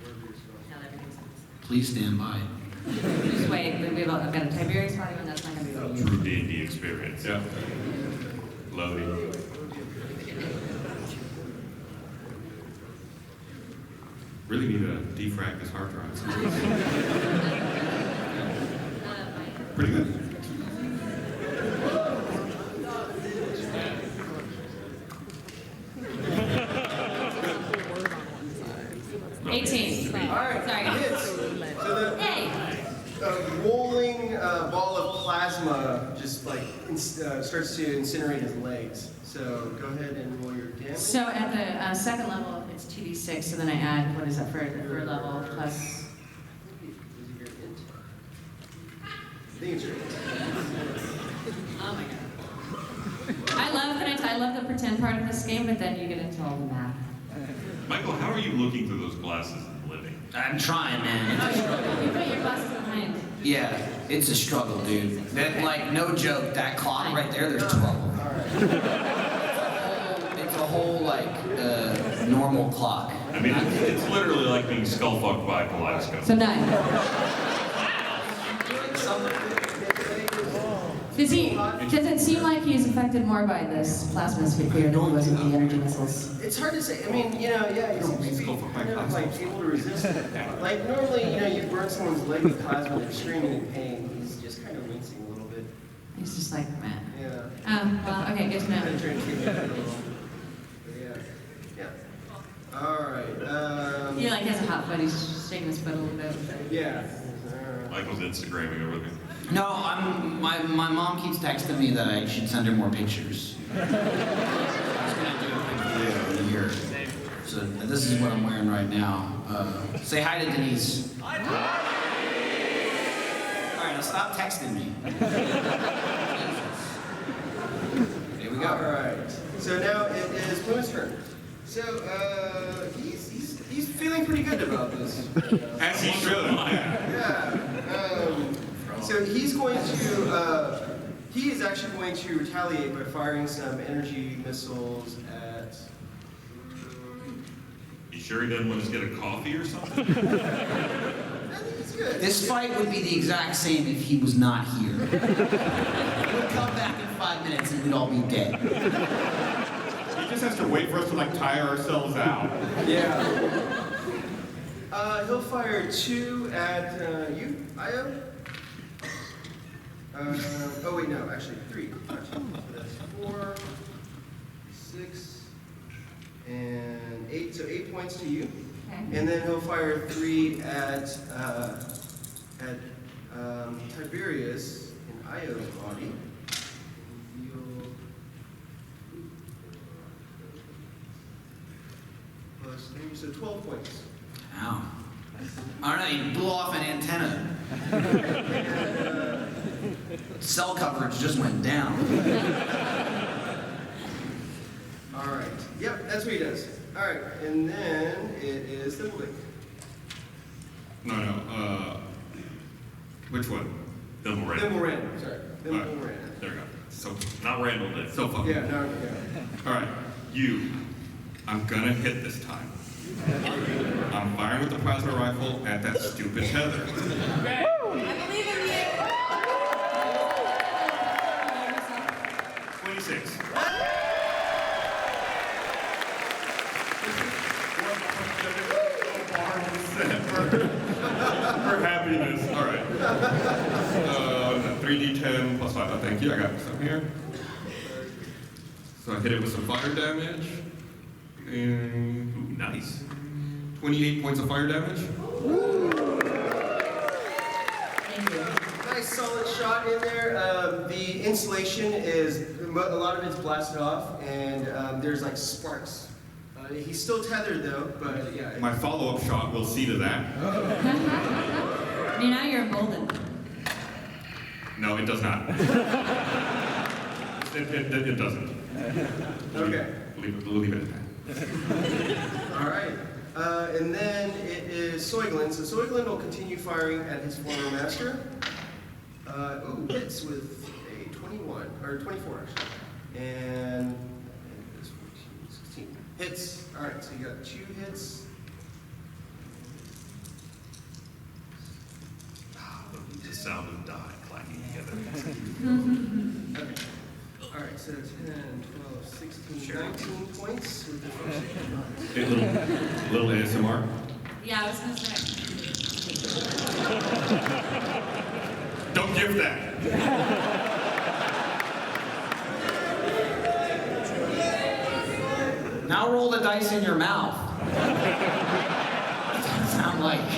Wherever you're supposed Now that everything's in. Please stand by. Just wait. I've got a Tiberius party one. That's not gonna be really easy. True D&D experience. Yeah. Loading. Really need to defrag this hard drive. Pretty good. No. 18. All right. Sorry. Hits. So the Hey. rolling ball of plasma just like starts to incinerate his legs. So go ahead and roll your damage. So at the 2nd level, it's 2d6. So then I add, what is that for the 3rd level plus? Is it your int? I think it's your int. Oh my god. I love the pretend part of this game, but then you get into all the math. Michael, how are you looking through those glasses and living? I'm trying, man. It's a struggle. You put your glasses behind. Yeah, it's a struggle, dude. That, like, no joke, that clock right there, there's 12. It's a whole, like, normal clock. I mean, it's literally like being skull fucked by a kaleidoscope. So 9. Does it seem like he's affected more by this plasma sphere than he was with the energy missiles? It's hard to say. I mean, yeah, he seems to be kind of like able to resist it. Like normally, you burn someone's leg with plasma, they're screaming in pain. He's just kind of wincing a little bit. He's just like, man. Yeah. Well, okay, good to know. Kind of trying to keep it a little. But yeah. All right. He like has a hot foot. He's just shaking his foot a little bit. Yeah. Michael's Instagramming over there. No, my mom keeps texting me that I should send her more pictures. I was gonna do a quick video in here. So this is what I'm wearing right now. Say hi to Denise. Hi. All right, now stop texting me. Here we go. All right. So now it is Plymouth's turn. So he's feeling pretty good about this. As he should. Yeah. So he's going to, he is actually going to retaliate by firing some energy missiles at... You sure he doesn't want us to get a coffee or something? I think it's good. This fight would be the exact same if he was not here. He would come back in 5 minutes and we'd all be dead. He just has to wait for us to like tire ourselves out. Yeah. He'll fire 2 at you, Io. Oh wait, no, actually 3. So that's 4, 6, and 8. So 8 points to you. Okay. And then he'll fire 3 at Tiberius. in Io's body. Reveal plus 3, so 12 points. Ow. I don't know, you blew off an antenna. Cell coverage just went down. All right. Yep, that's what he does. All right, and then it is the blink. No. Which one? Thimble Randall. Thimble Randall, sorry. Thimble Alright. Randall. There we go. So, Not Randall, Dick. so fun. Yeah, no, yeah. All right, you. I'm gonna hit this time. I'm firing with the plasma rifle at that stupid tether. I believe in you. 26. For happiness. All right. 3d10 plus 5. Oh, thank you. I got some here. So I hit it with some fire damage. And Ooh, nice. 28 points of fire damage. Thank you. Nice solid shot in there. The insulation is, a lot of it's blasted off, and there's like sparks. He's still tethered though, but yeah. My follow-up shot will see to that. Now you're emboldened. No, it does not. It doesn't. Okay. We'll leave it at that. All right. And then it is Soiglin. So Soiglin will continue firing at his former master. Hits with a 21, or 24 actually. And it's 14, 16. Hits. All right, so you got 2 hits. The sound of die clacking together. Okay. All right, so 10, 12, 16, 19 points with the first. A little ASMR. Yeah, I was gonna say. Don't give that. Now roll the dice in your mouth. Doesn't sound like.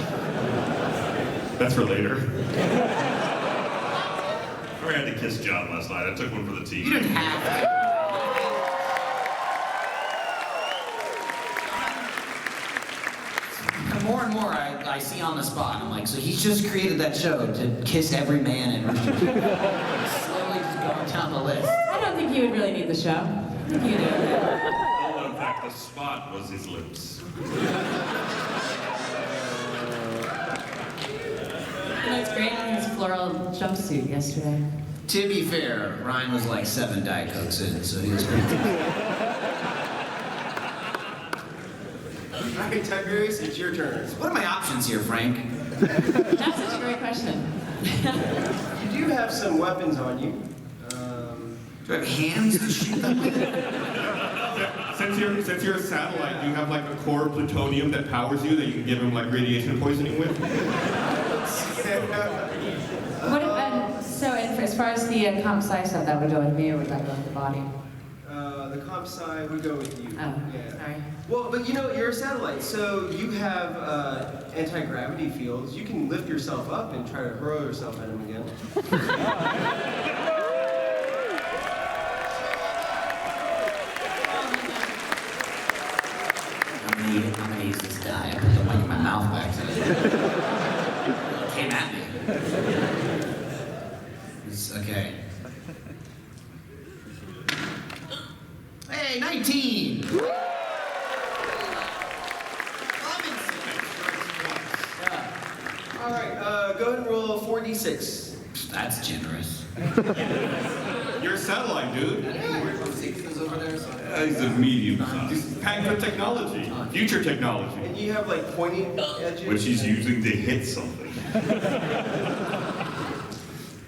That's for later. I had to kiss John last night. I took one for the team. You didn't have to. The more and more I see on the spot, I'm like, so he's just created that show to kiss every man and slowly just going down the list. I don't think you would really need the show. I think you do. Oh, in fact, the spot was his lips. That's great in his floral jumpsuit yesterday. To be fair, Ryan was like 7 Diet Cokes in, so he was pretty All right, Tiberius, it's your turn. What are my options here, Frank? That's such a great question. You do have some weapons on you. Do I have hands to shoot them with? Since you're a satellite, do you have like a core of plutonium that powers you that you can give him like radiation poisoning with? What so as far as the comp sci stuff, that would go with me or would that go with the body? The comp sci would go with you. Oh, Yeah. sorry. Well, but you know, you're a satellite, so you have anti-gravity fields. You can lift yourself up and try to hurl yourself at him again. I'm gonna use this die. I put the mic in my mouth back to it. Came at me. It's okay. Hey, 19! All right, go ahead and roll 4d6. That's generous. You're a satellite, dude. Over there, so. He's a medium size. Packed with technology, future technology. And you have like pointing edges. Which he's using to hit something.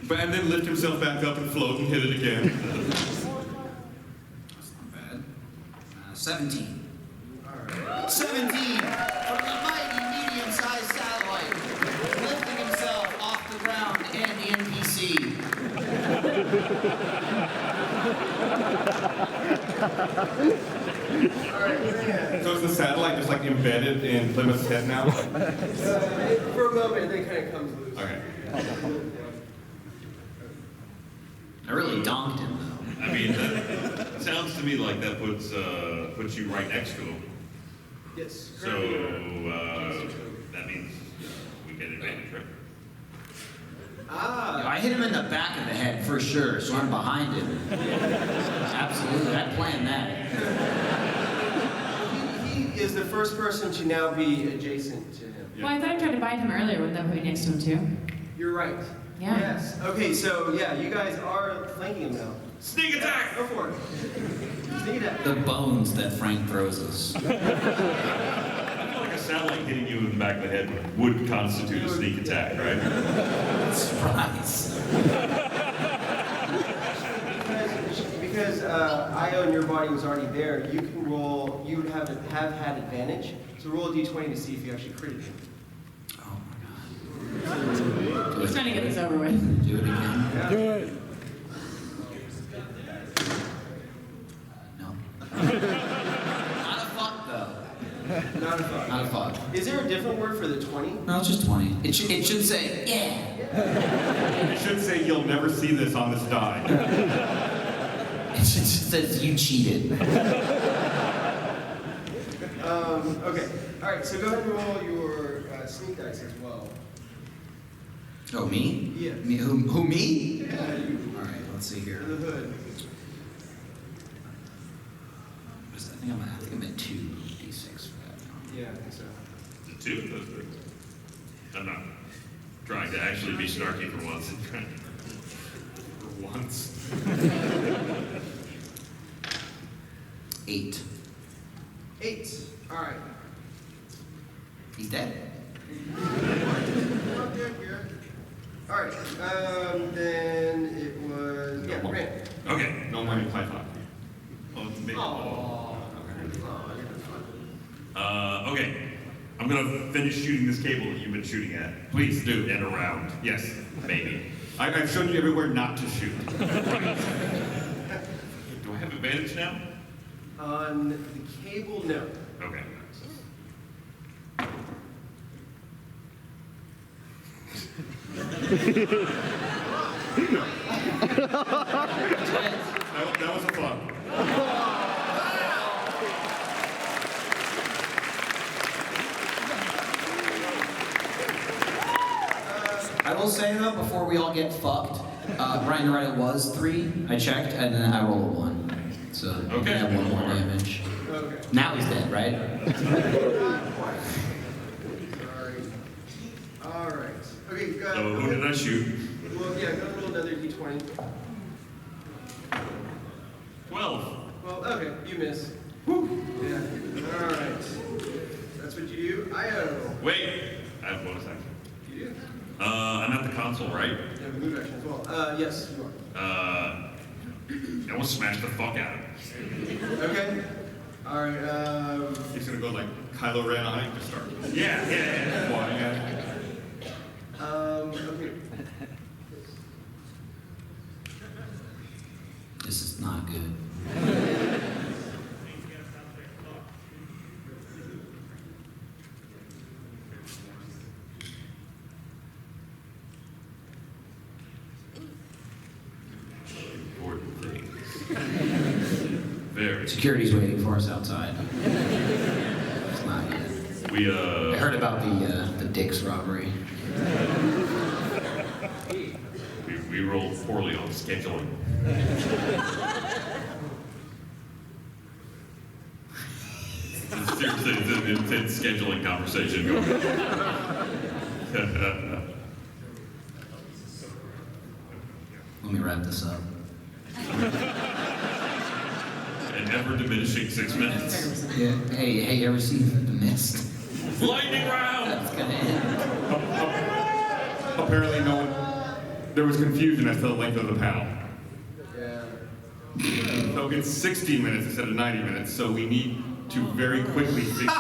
And then lift himself back up and float and hit it again. That's not bad. 17. All right. 17! From the mighty medium-sized satellite, lifting himself off the ground and the NPC. All right, yeah. So is the satellite just like embedded in Plymouth's head now? For a moment, it then kind of comes loose. Okay. I really donked him, though. I mean, that sounds to me like that puts you right next to him. Yes. So that means we get advantage, right? Ah. I hit him in the back of the head for sure, so I'm behind him. Absolutely, I planned that. He is the first person to now be adjacent to him. Well, I thought I tried to bind him earlier. Wouldn't that put me next to him too? You're right. Yeah. Yes. Okay, so yeah, you guys are flanking him now. Sneak attack! Go for it. Sneak attack. The bones that Frank throws us. I feel like a satellite hitting you in the back of the head would constitute a sneak attack, right? Surprise. Because Io and your body was already there, you can roll. You would have had advantage. So roll a d20 to see if you actually critted him. Oh my god. He's trying to get this over with. Do it again. Yeah. No. Not a fuck, though. Not a fuck. Not a fuck. Is there a different word for the 20? No, it's just 20. It should say, yeah. It should say you'll never see this on this die. It just says you cheated. Okay. All right. So go ahead and roll your sneak dice as well. Oh, me? Yes. Me? Who me? Yeah, you. All right, let's see here. The hood. I think I'm at 2d6 for that. Yeah, I think so. The two? Those are- I'm not trying to actually be snarky for once. For once. 8. 8. All right. He's dead. All right. Then it was Grant. Okay. No money python. Oh, it's me. Oh. Okay. I'm gonna finish shooting this cable that you've been shooting at. Please do. And around. Yes. Maybe. I've shown you everywhere not to shoot. Do I have advantage now? On the cable, no. Okay. That was a fun. I will say though, before we all get fucked, Brian Doretta was 3. I checked, and then I rolled a 1. So Okay. I have 1 more damage. Okay. Now he's dead, right? Not quite. Sorry. All right. Okay. Go. So who did I shoot? Well, yeah. Go roll another d20. 12. Well, okay. You miss. Woo. Yeah. All right. That's what you do. Io. Wait. I have bonus action. You do. I'm at the console, right? You have a move action as well. Yes, you are. I will smash the fuck out of it. Okay. All right. He's gonna go like Kylo Ren on it and just start Yeah. flying at it. Okay. This is not good. Important things. Very. Security's waiting for us outside. It's not good. I heard about the Dick's robbery. We rolled poorly on scheduling. Seriously, it's an intense scheduling conversation going on. Let me wrap this up. An ever diminishing 6 minutes. Yeah. Hey, you ever seen The Mist? Lightning round! That's gonna end. Apparently no one, there was confusion as to the length of the panel. Yeah. So it's 60 minutes instead of 90 minutes, so we need to very quickly figure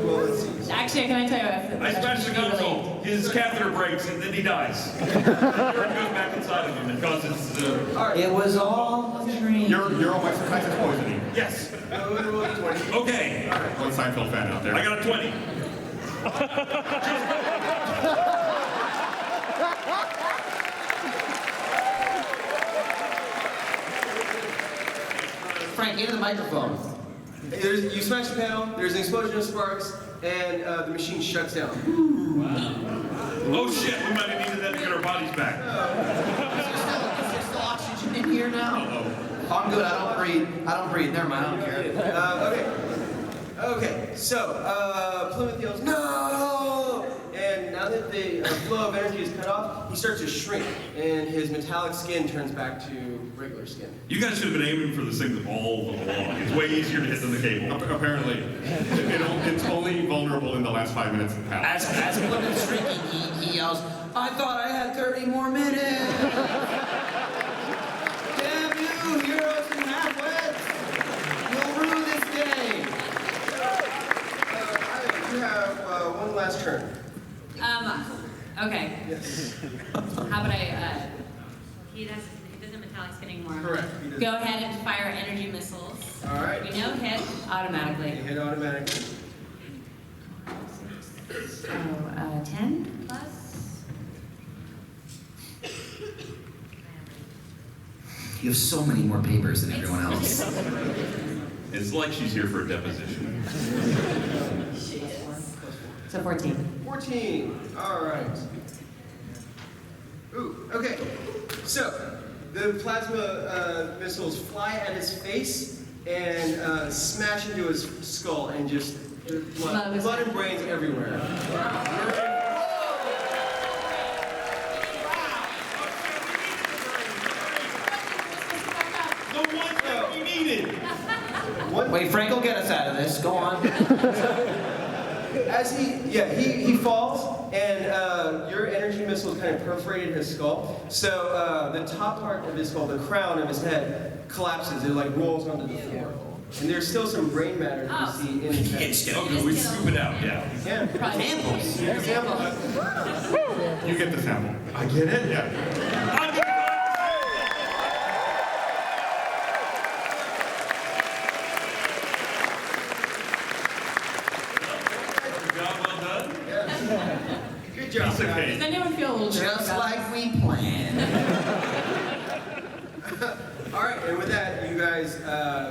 Well, let's see. Actually, can I tell you? I smashed the console. His catheter breaks and then he dies. The urine goes back inside of him and causes. It was all a dream. You're all my kinds of poisoning. Yes. Go ahead and roll d20. Okay. One Seinfeld fan out there. I got a 20. Frank, into the microphone. You smash the panel, there's an explosion of sparks, and the machine shuts down. Oh shit, we might have needed that to get our bodies back. Is there still oxygen in here now? I'm good. I don't breathe. Never mind. I don't care. Okay, so Plymouth yells, "No!" And now that the flow of energy is cut off, he starts to shrink, and his metallic skin turns back to regular skin. You guys should have been aiming for this thing all along. It's way easier to hit than the cable. Apparently, it's only vulnerable in the last 5 minutes of the panel. As Plymouth's shrinking, he yells, "I thought I had 30 more minutes." Damn you, Heroes and Halfwits! You'll rue this day. You have one last turn. Okay. Yes. How about he doesn't metallic skin anymore. Correct. He does. Go ahead and fire energy missiles. All right. We know hit automatically. You hit automatically. So, 10 plus? You have so many more papers than everyone else. It's like she's here for a deposition. So 14. 14. All right. Ooh, okay. So, the plasma missiles fly at his face and smash into his skull and just blood and brains everywhere. The one that we needed! Wait, Frank will get us out of this. Go on. As he falls, and your energy missiles kind of perforated his skull. So the top part of his skull, the crown of his head, collapses. It like rolls onto the floor. And there's still some brain matter that you see in his head. Okay, we scoop it out, yeah. Yeah. Samples. You get the sample. I get it? Yeah. Job well done. Good job. Piece of cake. Does anyone feel a little jerk Just about like we planned. All right, and with that, you guys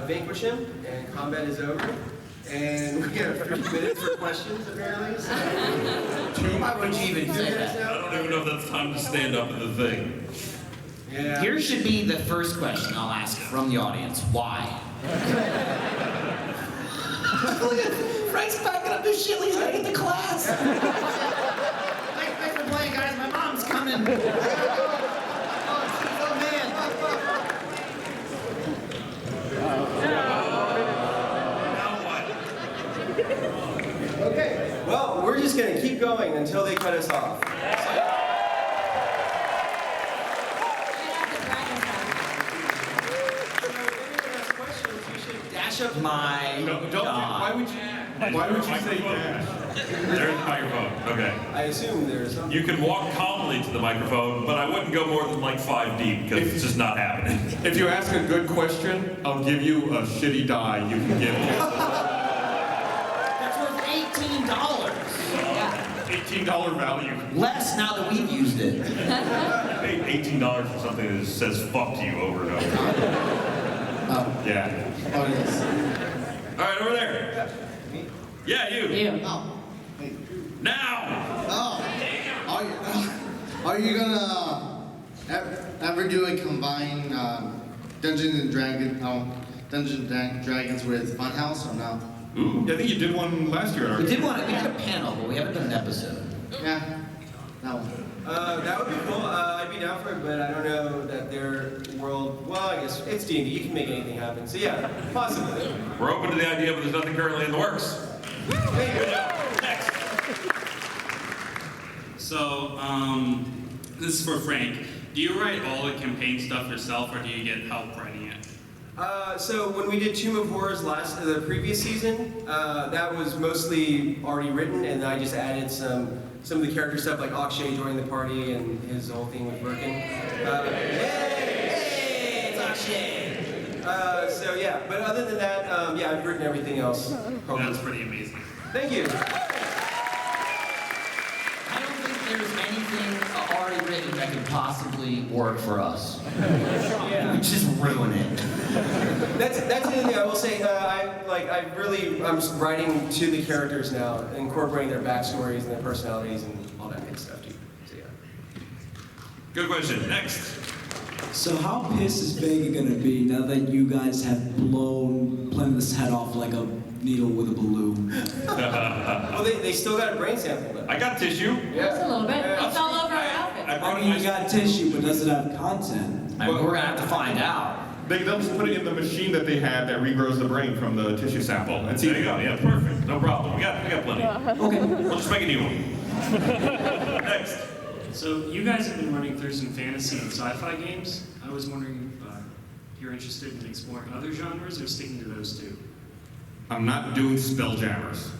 vanquish him, and combat is over. And we have 3 minutes for questions, apparently. So. Why would you even say that? I don't even know if that's time to stand up at the thing. Yeah. Here should be the first question I'll ask from the audience. Why? Look at Frank's packing up his shit. He's gotta get to class. Thanks for playing, guys. My mom's coming. Oh, man. Now what? Okay, well, we're just going to keep going until they cut us off. Dash up My Don't, God. why would you say dash? There's the microphone. Okay. I assume there's something. You can walk calmly to the microphone, but I wouldn't go more than like 5 deep because it's just not happening. If you ask a good question, I'll give you a shitty die you can give me. That's worth $18. $18 value. Less now that we've used it. I paid $18 for something that says fuck to you over and over. Yeah. Oh, yes. All right, over there. Yeah, you. you? Oh, hey. Now. Oh, are you gonna ever do a combined Dungeons and Dragons with Funhouse or no? Ooh, I think you did one last year. We did a panel, but we haven't done an episode. Yeah, that one. That would be cool. I'd be down for it, but I don't know that their world. Well, I guess it's D&D. You can make anything happen. So yeah, possibly. We're open to the idea, but there's nothing currently in the works. Next. So, this is for Frank. Do you write all the campaign stuff yourself, or do you get help writing it? So when we did Tomb of Horrors the previous season, that was mostly already written, and I just added some of the character stuff, like Akshay joining the party and his whole thing with working. Hey, it's Akshay! So yeah, but other than that, yeah, I've written everything else. That's pretty amazing. Thank you. already written that could possibly work for us. We just ruin it. That's the thing I will say. I'm writing to the characters now, incorporating their backstories and their personalities and all that good stuff too. So yeah. Good question. Next. So how pissed is Vega gonna be now that you guys have blown Plymouth's head off like a needle with a balloon? Well, they still got a brain sample though. I got tissue. Just a little bit. It's all over our outfit. I mean, you got tissue, but does it have content? I mean, we're gonna have to find out. They'll just put it in the machine that they have that regrows the brain from the tissue sample. And see There you go. Yeah, perfect. No problem. We got plenty. Okay. We'll just make a new one. Next. So you guys have been running through some fantasy and sci-fi games. I was wondering if you're interested in exploring other genres or sticking to those two. I'm not doing spelljammers.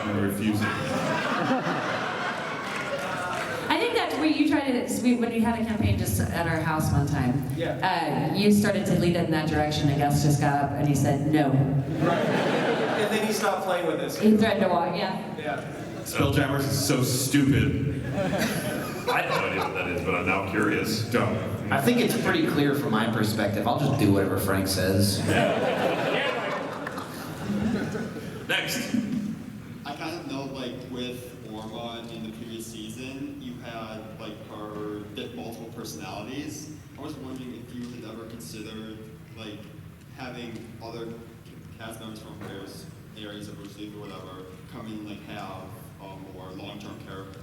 I'm refusing. I think that's where you tried to, when you had a campaign just at our house one time. Yeah. You started to lead it in that direction, and Gus just got up and he said no. Right. And then he stopped playing with us. He threatened to walk, yeah. Yeah. Spelljammers is so stupid. I have no idea what that is, but I'm now curious. Don't. I think it's pretty clear from my perspective. I'll just do whatever Frank says. Next. I kind of know, like, with Orma in the previous season, you had, like, her multiple personalities. I was wondering if you had ever considered, like, having other cast members from various areas of Bruce Lee or whatever come in, like, have a more long-term character.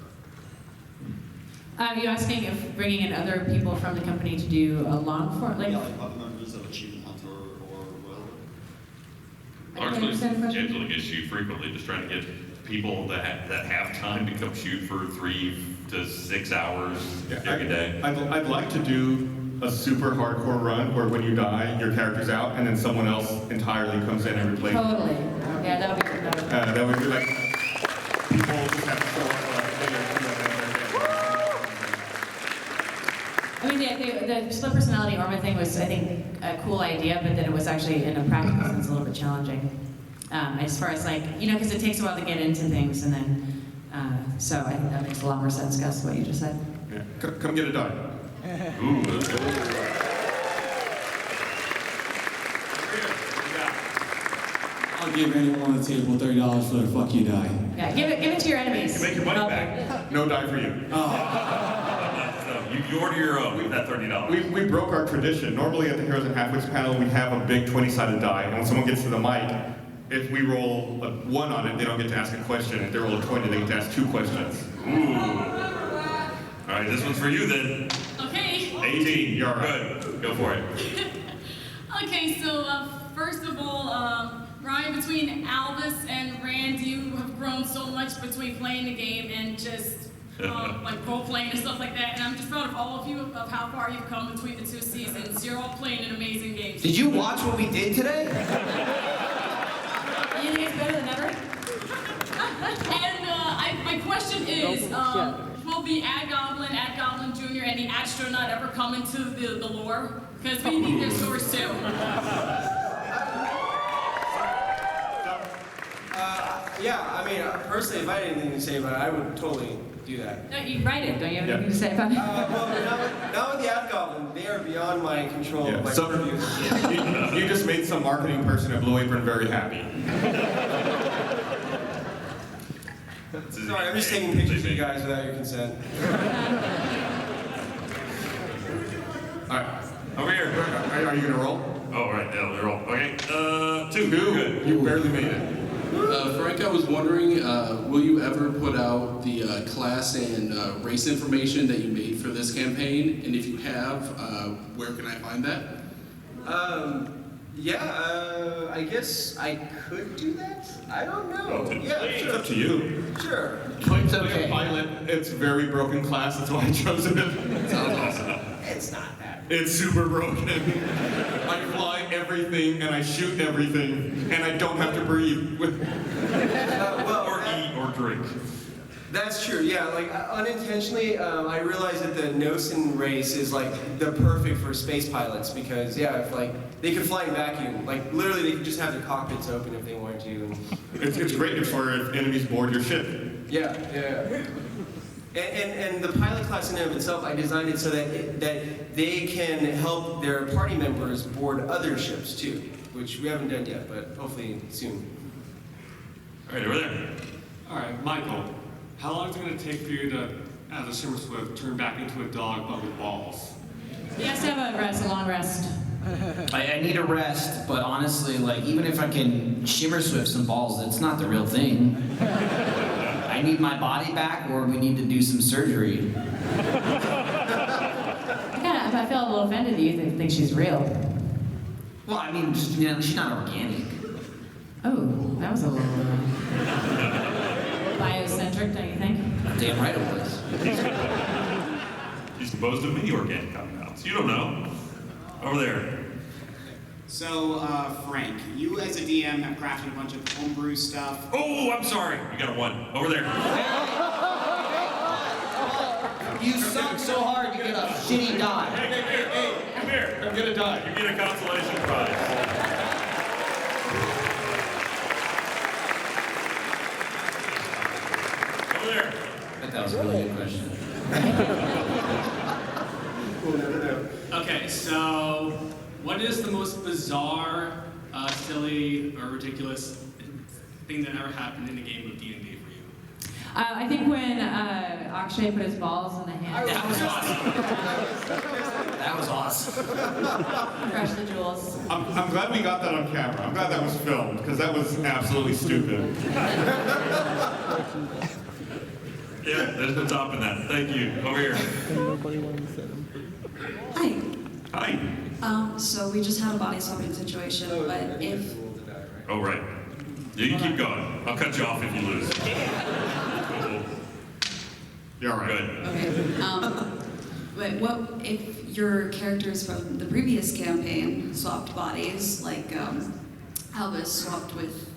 You asking if bringing in other people from the company to do a long form, like? Yeah, like other members of Achievement Hunter or whatever. Largely, Angela gets shoot frequently, just trying to get people that have time to come shoot for 3 to 6 hours every day. I'd like to do a super hardcore run where when you die, your character's out, and then someone else entirely comes in and replaces. Totally. Yeah, that would be good. That would be like people just have to show up. I mean, the split personality Orma thing was, I think, a cool idea, but then it was actually, in a practical sense, a little bit challenging. As far as like, because it takes a while to get into things, and then, so I think that makes a lot more sense, Gus, what you just said. Yeah. Come get a die. Ooh, that's good. I'll give anyone on the table $30 for the fuck you die. Yeah, give it to your enemies. You make your money Help back. No die for you. You order your own. We've got $30. We broke our tradition. Normally at the Heroes and Halfwits panel, we have a big 20-sided die, and when someone gets to the mic, if we roll a 1 on it, they don't get to ask a question. If they roll a 20, they get to ask 2 questions. Ooh. All right, this one's for you then. Okay. 18. You're good. Go for it. Okay, so first of all, Ryan, between Albus and Rand, you have grown so much between playing the game and just like role playing and stuff like that. And I'm just proud of all of you of how far you've come between the 2 seasons. You're all playing an amazing game. Did you watch what we did today? You think it's better than ever? And my question is, will the Ad Goblin Jr. and the Astronaut ever come into the lore? Because we need their stories too. Yeah, I mean, personally, if I had anything to say about it, I would totally do that. No, you write it. Don't you have anything to say about it? Well, not with the Ad Goblin. They are beyond my control. Yeah, My so purview. you just made some marketing person at Blue Apron very happy. Sorry, I'm just taking pictures of you guys without your consent. All right. Over here. Are you gonna roll? Oh, right. Yeah, we roll. Okay. 2. 2. Good. You barely made it. Frank, I was wondering, will you ever put out the class and race information that you made for this campaign? And if you have, where can I find that? Yeah, I guess I could do that? I don't know. Yeah, It's sure. up to you. Sure. It's okay. Pilot, it's very broken class, that's why I chose it. Sounds awesome. It's not that. It's super broken. I fly everything and I shoot everything and I don't have to breathe. Or eat or drink. That's true, yeah, like unintentionally, I realized that the Nosen race is like the perfect for space pilots because, yeah, if like, they could fly in vacuum. Like literally they could just have their cockpits open if they wanted to. It's great for if enemies board your ship. Yeah, yeah. And the pilot class in and of itself, I designed it so that they can help their party members board other ships too, which we haven't done yet, but hopefully soon. All right, over there. All right, Michael, how long is it going to take for you to, as a Shimmer Swift, turn back into a dog but with balls? He has to have a long rest. I need a rest, but honestly, like, even if I can Shimmer Swift some balls, it's not the real thing. I need my body back, or we need to do some surgery. I feel a little offended that you think she's real. Well, I mean, just, you know, she's not organic. Oh, that was a little biocentric, don't you think? Damn right it was. She's composed of many organic compounds. You don't know. Over there. So, Frank, you as a DM have crafted a bunch of homebrew stuff. Oh, I'm sorry. You got a 1. Over there. You suck so hard, you get a shitty die. Hey, come here. I'm gonna die. You get a consolation prize. Over there. I bet that was a really good question. We'll never know. Okay, so what is the most bizarre, silly, or ridiculous thing that ever happened in a game of D&D for you? I think when Akshay put his balls in the hand. That was awesome. That was awesome. Crush the jewels. I'm glad we got that on camera. I'm glad that was filmed, because that was absolutely stupid. Yeah, there's no topping that. Thank you. Over here. Hi. Hi. So we just had a body swapping situation, but if Oh, right. You can keep going. I'll cut you off if you lose. Cool. You're all right. Good. okay, but what if your characters from the previous campaign swapped bodies, like Albus swapped with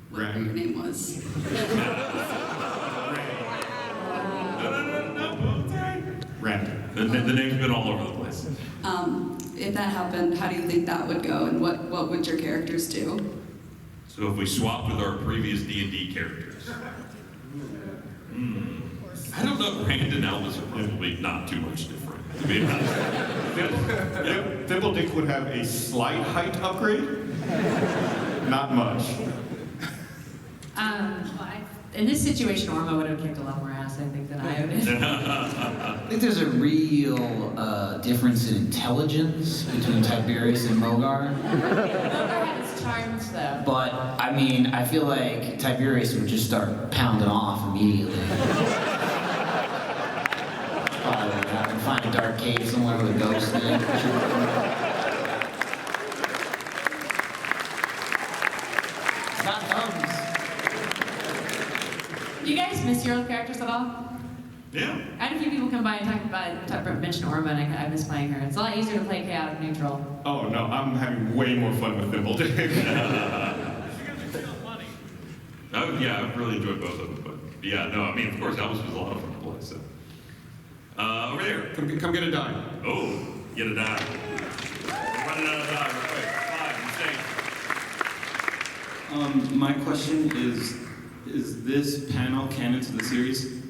whatever your name was? Rand. The name's been all over the place. If that happened, how do you think that would go, and what would your characters do? So if we swapped with our previous D&D characters. I don't know. Rand and Elvis are probably not too much different, to be honest. Thimbledick would have a slight height upgrade. Not much. In this situation, Orma would have kicked a lot more ass, I think, than I would. I think there's a real difference in intelligence between Tiberius and Mogar. Mogar had his charms, though. But, I mean, I feel like Tiberius would just start pounding off immediately. Probably what happened. Find a dark cave somewhere with a ghost in it. It's not thumbs. Do you guys miss your old characters at all? Yeah. I had a few people come by and mention Orma, and I miss playing her. It's a lot easier to play chaotic neutral. Oh no, I'm having way more fun with Thimbledick. Oh, yeah, I've really enjoyed both of them. But yeah, no, I mean, of course, Elvis was a lot of fun to play. So, over there. Come get a die. Oh, get a die. We're running out of die real quick. 5, mistake. My question is this panel canon to the series?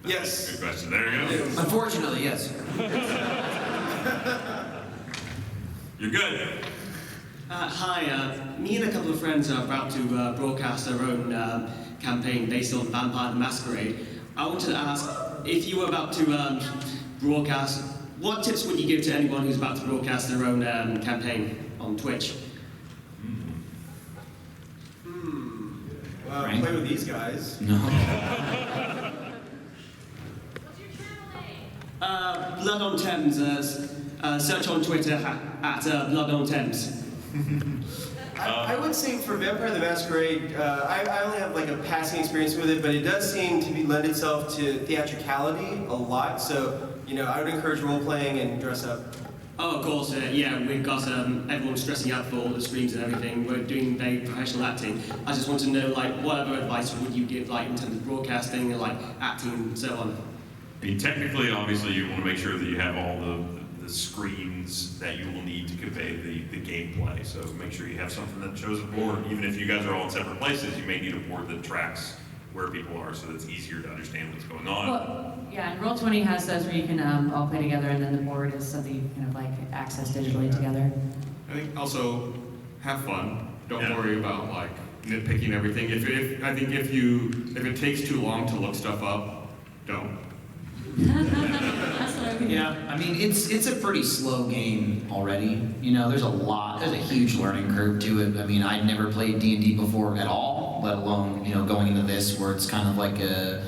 Yes. Good question. There you go. Unfortunately, yes. You're good. Hi, me and a couple of friends are about to broadcast our own campaign based on Vampire the Masquerade. I wanted to ask, if you were about to broadcast, what tips would you give to anyone who's about to broadcast their own campaign on Twitch? Well, play with these guys. No. Blood on Thames. Search on Twitter at Blood on Thames. I would say for Vampire the Masquerade, I only have like a passing experience with it, but it does seem to lend itself to theatricality a lot. So, I would encourage role playing and dress up. Oh, of course, yeah, we've got everyone's dressing up for all the streams and everything. We're doing very professional acting. I just want to know, what other advice would you give, in terms of broadcasting and, acting and so on? I mean, technically, obviously, you want to make sure that you have all the screens that you will need to convey the gameplay. So make sure you have something that shows a board. Even if you guys are all in separate places, you may need a board that tracks where people are, so it's easier to understand what's going on. Well, yeah, and Roll20 has those where you can all play together, and then the board is something you kind of like access digitally together. I think also have fun. Don't Yeah. worry about like nitpicking everything. If it takes too long to look stuff up, don't. Yeah, I mean, it's a pretty slow game already. You know, there's a huge learning curve to it. I mean, I'd never played D&D before at all, let alone, you know, going into this where it's kind of like a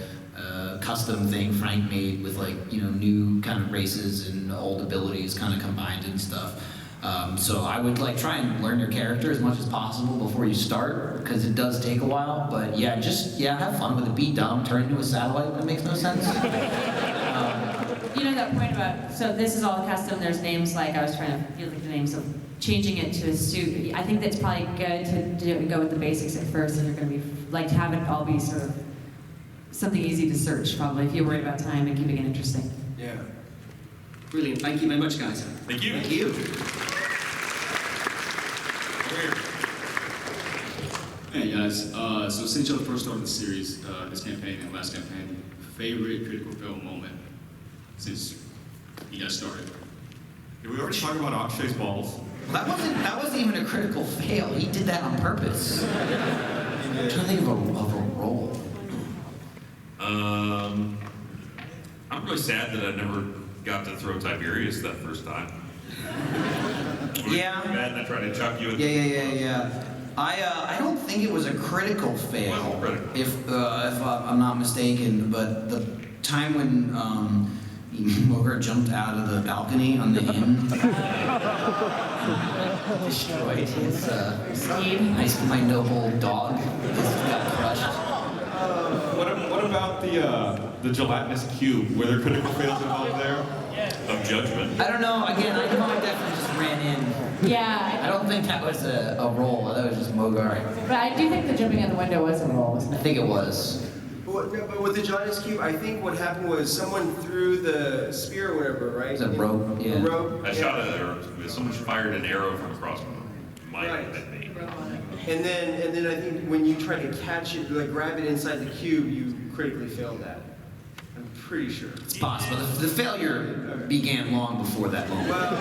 custom thing Frank made with like, you know, new kind of races and old abilities kind of combined and stuff. So I would like try and learn your character as much as possible before you start, because it does take a while. But yeah, have fun with it. Be dumb, turn into a satellite when it makes no sense. You know that point about, so this is all custom, there's names like, I was trying to feel like the names of changing it to a suit. I think that's probably good to go with the basics at first, if you're going to be, like to have it all be sort of something easy to search, probably, if you're worried about time and keeping it interesting. Yeah. Brilliant. Thank you very much, guys. Thank you. Thank you. Hey guys, so since y'all first started the series, this campaign and last campaign, favorite critical fail moment since you guys started? Did we already talk about Akshay's balls? Well, that wasn't even a critical fail. He did that on purpose. I'm trying to think of a role. I'm really sad that I never got to throw Tiberius that first time. Yeah. Bad, and I tried to chuck you. Yeah. I don't think it was a critical fail, Well, critical. if I'm not mistaken. But the time when Mogar jumped out of the balcony on the inn, destroyed his my noble dog. Got crushed. What about the gelatinous cube? Were there critical fails involved there? Of judgment. I don't know. Again, I know I definitely just ran in. Yeah. I don't think that was a roll. That was just Mogar. But I do think the jumping out the window was a roll, wasn't I it? think it was. But with the gelatinous cube, I think what happened was someone threw the spear or whatever, right? It's a rope, yeah. A rope. I shot an arrow. Someone fired an arrow from across me. Might have been me. And then I think when you try to catch it, like grab it inside the cube, you critically failed that. I'm pretty sure. It's possible. The failure began long before that moment. Well,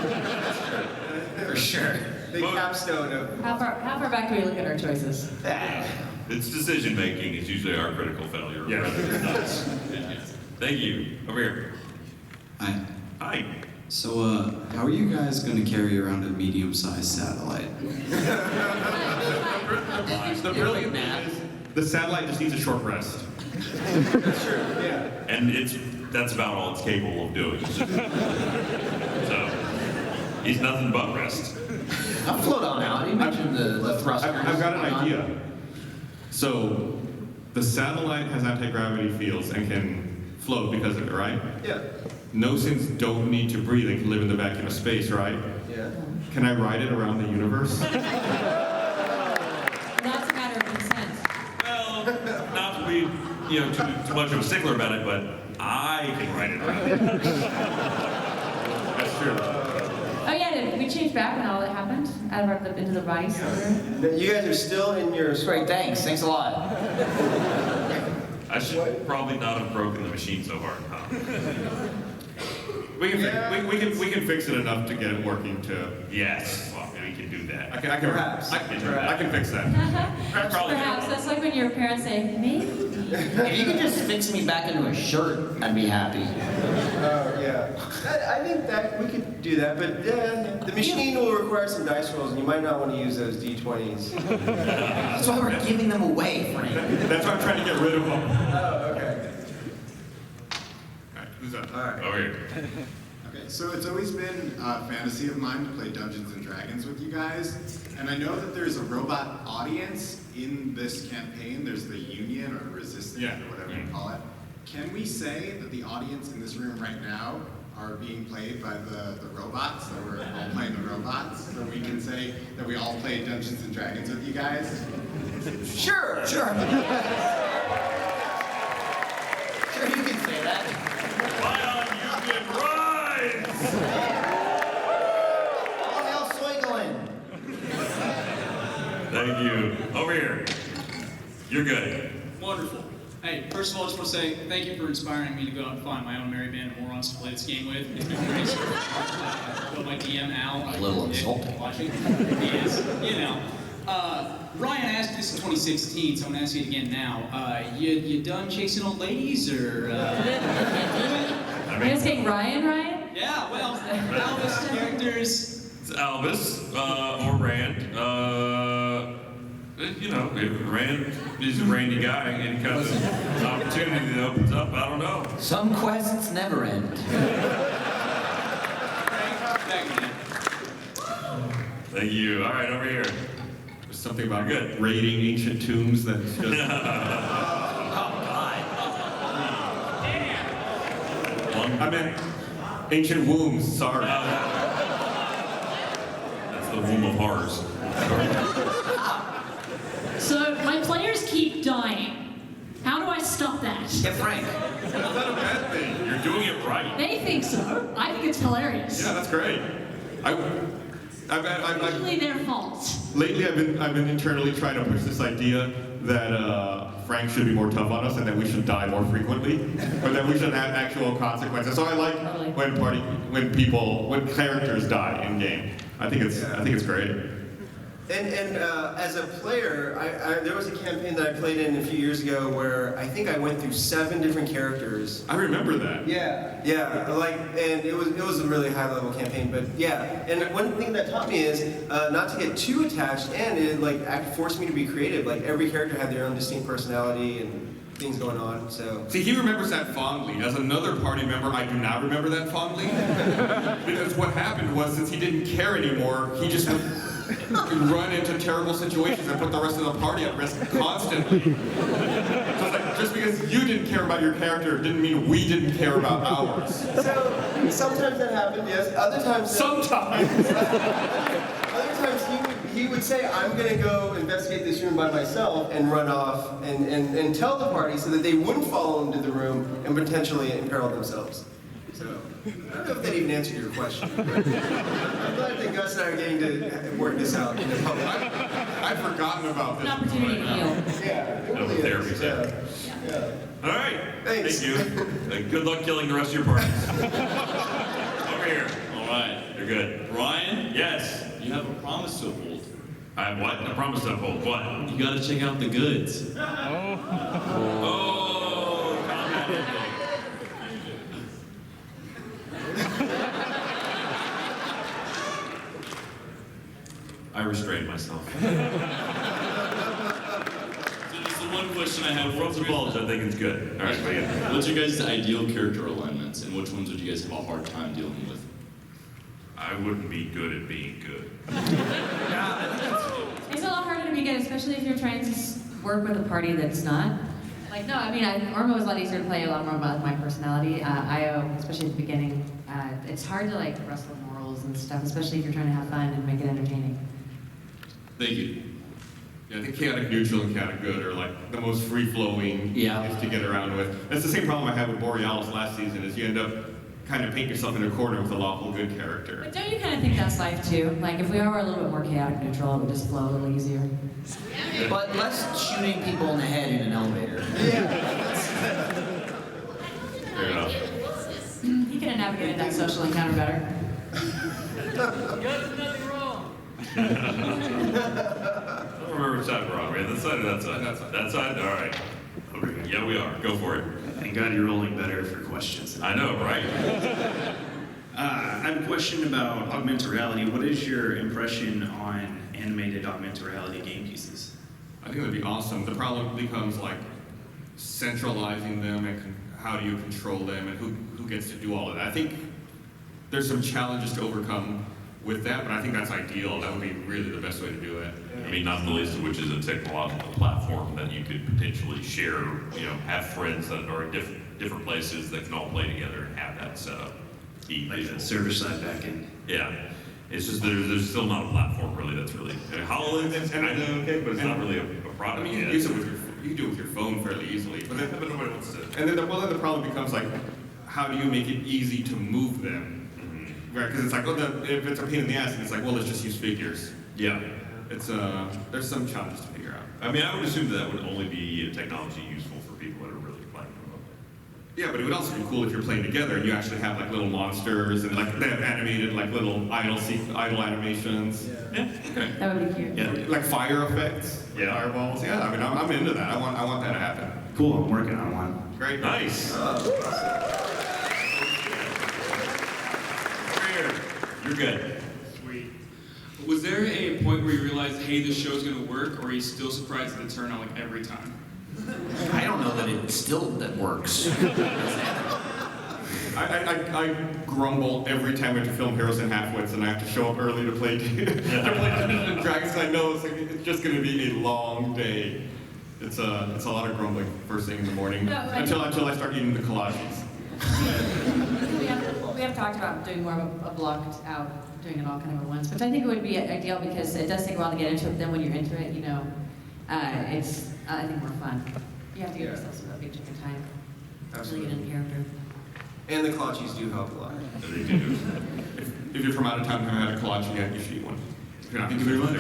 For sure. the capstone of. How far back do we look at our choices? It's decision making is usually our critical failure Yes. rather than us. Thank you. Over here. Hi. Hi. So, how are you guys going to carry around a medium-sized satellite? The brilliant thing is, the satellite just needs a short rest. That's true. Yeah. And that's about all it's capable of doing. So he's nothing but rest. I'll float on out. You mentioned the thrusters. I've got an idea. So, the satellite has anti-gravity fields and can float because of it, right? Yeah. Nosins don't need to breathe and can live in the vacuum of space, right? Yeah. Can I ride it around the universe? That's a matter of consent. Well, not to be too much of a stickler about it, but I can write it around. That's true. Oh yeah, did we change back when all that happened? Into the bodies? You guys are still in your. Great, thanks. Thanks a lot. I should probably not have broken the machine so hard, huh? We can fix it enough to get it working to. Yes, well, we can do that. I can fix that. Perhaps that's like when your parents say, maybe. If you could just fix me back into a shirt, I'd be happy. Oh yeah. I think that we could do that, but the machine will require some dice rolls, and you might not want to use those D20s. That's why we're giving them away, Frank. That's why I'm trying to get rid of them. Oh, okay. All right, who's up? All right. Over here. Okay, so it's always been a fantasy of mine to play Dungeons and Dragons with you guys, and I know that there's a robot audience in this campaign. There's the Union or Resistance or whatever you call it. Can we say that the audience in this room right now are being played by the robots, that we're all playing the robots? So we can say that we all play Dungeons and Dragons with you guys? Sure. Sure, you can say that. Lion, you can rise! All hail Soiglin. Thank you. Over here. You're good. Wonderful. Hey, first of all, I just want to say thank you for inspiring me to go out and find my own merry band of morons to play this game with. It's been great. Go my DM Al. A little insulting. Watching. He is, you know. Ryan asked this in 2016, so I'm gonna ask you it again now. You done chasing old ladies, or? Are you asking Ryan? Yeah, well, Elvis characters. It's Albus or Rand. You know, if Rand is a randy guy, any kind of opportunity that opens up, I don't know. Some quests never end. Thank you. All right, over here. There's something about raiding ancient tombs that's just... I meant ancient wombs, sorry. That's the womb of horrors. So my players keep dying. How do I stop that? Yeah, Frank. That's not a bad thing. You're doing it right. They think so. I think it's hilarious. Yeah, that's great. Usually their fault. Lately, I've been internally trying to push this idea that Frank should be more tough on us and that we should die more frequently, but that we should have actual consequences. So I like when characters die in game. I think it's great. And as a player, there was a campaign that I played in a few years ago where I think I went through 7 different characters. I remember that. Yeah, and it was a really high level campaign, but yeah. And one thing that taught me is not to get too attached, and it forced me to be creative. Like every character had their own distinct personality and things going on. So see, he remembers that fondly. As another party member, I do not remember that fondly because what happened was since he didn't care anymore, he just would run into terrible situations and put the rest of the party at risk constantly. So it's like, just because you didn't care about your character didn't mean we didn't care about ours. So sometimes that happened, yes. Other times. Sometimes. Other times he would say, "I'm going to go investigate this room by myself," and run off and tell the party so that they wouldn't follow him to the room and potentially imperil themselves. So I don't know if that even answered your question. But I'm glad that Gus and I are getting to work this out in the public. I've forgotten about this. An opportunity to heal. Yeah, it No really therapy is. session. Yeah. All right. Thanks. Thank you. Good luck killing the rest of your parties. Over here. All right. You're good. Ryan? Yes. You have a promise to uphold. I have what? A promise to uphold. What? You gotta check out the goods. Oh, combat. I restrained myself. So just the one question I have. From the bulge, I think it's good. All right, again. What's your guys' ideal character alignments, and which ones would you guys have a hard time dealing with? I wouldn't be good at being good. It's a lot harder to be good, especially if you're trying to work with a party that's not. Like, no, I mean, Ormo was a lot easier to play, a lot more about my personality. IO, especially at the beginning, it's hard to wrestle morals and stuff, especially if you're trying to have fun and make it entertaining. Thank you. Yeah, I think chaotic neutral and chaotic good are the most free-flowing to get around with. That's the same problem I had with Borealis last season, is you end up kind of paint yourself in a corner with a lawful good character. But don't you kind of think that's life too? Like, if we are a little bit more chaotic neutral, it would just flow a little easier. But less shooting people in the head in an elevator. Fair enough. He could have navigated that social encounter better. Nothing wrong. I don't remember which side we're on. Right? That side or that side? That side? All right. Okay. Yeah, we are. Go for it. Thank God you're rolling better for questions. I know, right? I have a question about augmented reality. What is your impression on animated augmented reality game pieces? I think that'd be awesome. The problem becomes centralizing them and how do you control them and who gets to do all of that. I think there's some challenges to overcome with that, but I think that's ideal. That would be really the best way to do it. I mean, not the least of which is a technological platform that you could potentially share, have friends that are in different places that can all play together and have that set up. Like the server-side backend. Yeah. It's just there's still not a platform really that's really HoloLens is kind of okay, but it's not really a product. I mean, you yet. can use it you can do it with your phone fairly easily. But nobody wants to. And then the problem becomes how do you make it easy to move them? Right, because it's if it's a pain in the ass, and it's let's just use figures. Yeah. It's there's some challenges to figure out. I mean, I would assume that would only be technology useful for people that are really playing remotely. Yeah, but it would also be cool if you're playing together and you actually have like little monsters and like they have animated like little idle animations. Yeah. Okay. That would be cute. Yeah. Like fire effects. Yeah. Fireballs. Yeah. I mean, I'm into that. I want that to happen. Cool, I'm working on one. Great. Nice. You're good. Sweet. Was there a point where you realized, hey, this show's gonna work, or are you still surprised at the turn on like every time? I don't know that it still that works. I grumble every time we have to film Heroes and Halfwits and I have to show up early to play Dungeons and Dragons. I know it's just going to be a long day. It's a lot of grumbling first thing in the morning until I start eating the collages. We have talked about doing more of a blocked out, doing it all kind of at once, which I think would be ideal because it does take a while to get into it. But then when you're into it, you know, it's I think more fun. You have to give yourself some big chunk of time. Really get into character. And the kolaches do help a lot. They do. If you're from out of town and haven't had a kolache yet, you should eat one. If you're not, thank you very much.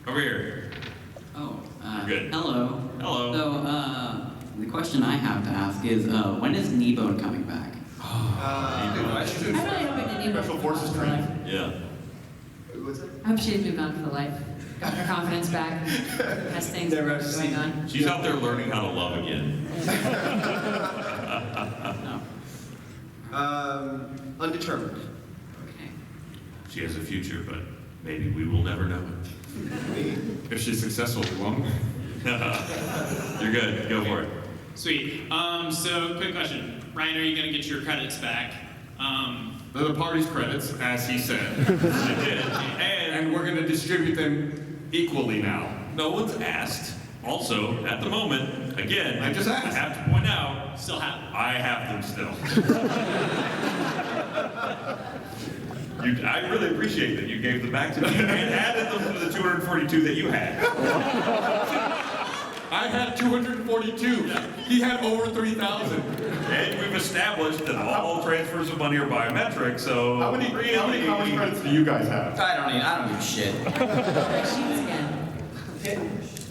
Over here. Oh, You're good. hello. Hello. So, the question I have to ask is, when is Kneebone coming back? I'm really hoping that Nemo Special Forces training. Yeah. I hope she's moved on for life. Got her confidence back. Has things going on. She's out there learning how to love again. Undetermined. She has a future, but maybe we will never know it. If she's successful, we won't. You're good. Go for it. Sweet. So quick question. Ryan, are you gonna get your credits back? They're the party's credits, as he said. I did. And we're going to distribute them equally now. No one's asked. Also, at the moment, again, I just asked. I have to point out, Still have them. I have them still. I really appreciate that you gave them back to me and added them to the 242 that you had. I had 242. He had over 3,000. And we've established that all transfers of money are biometric, so How many college credits do you guys have? I don't give a shit.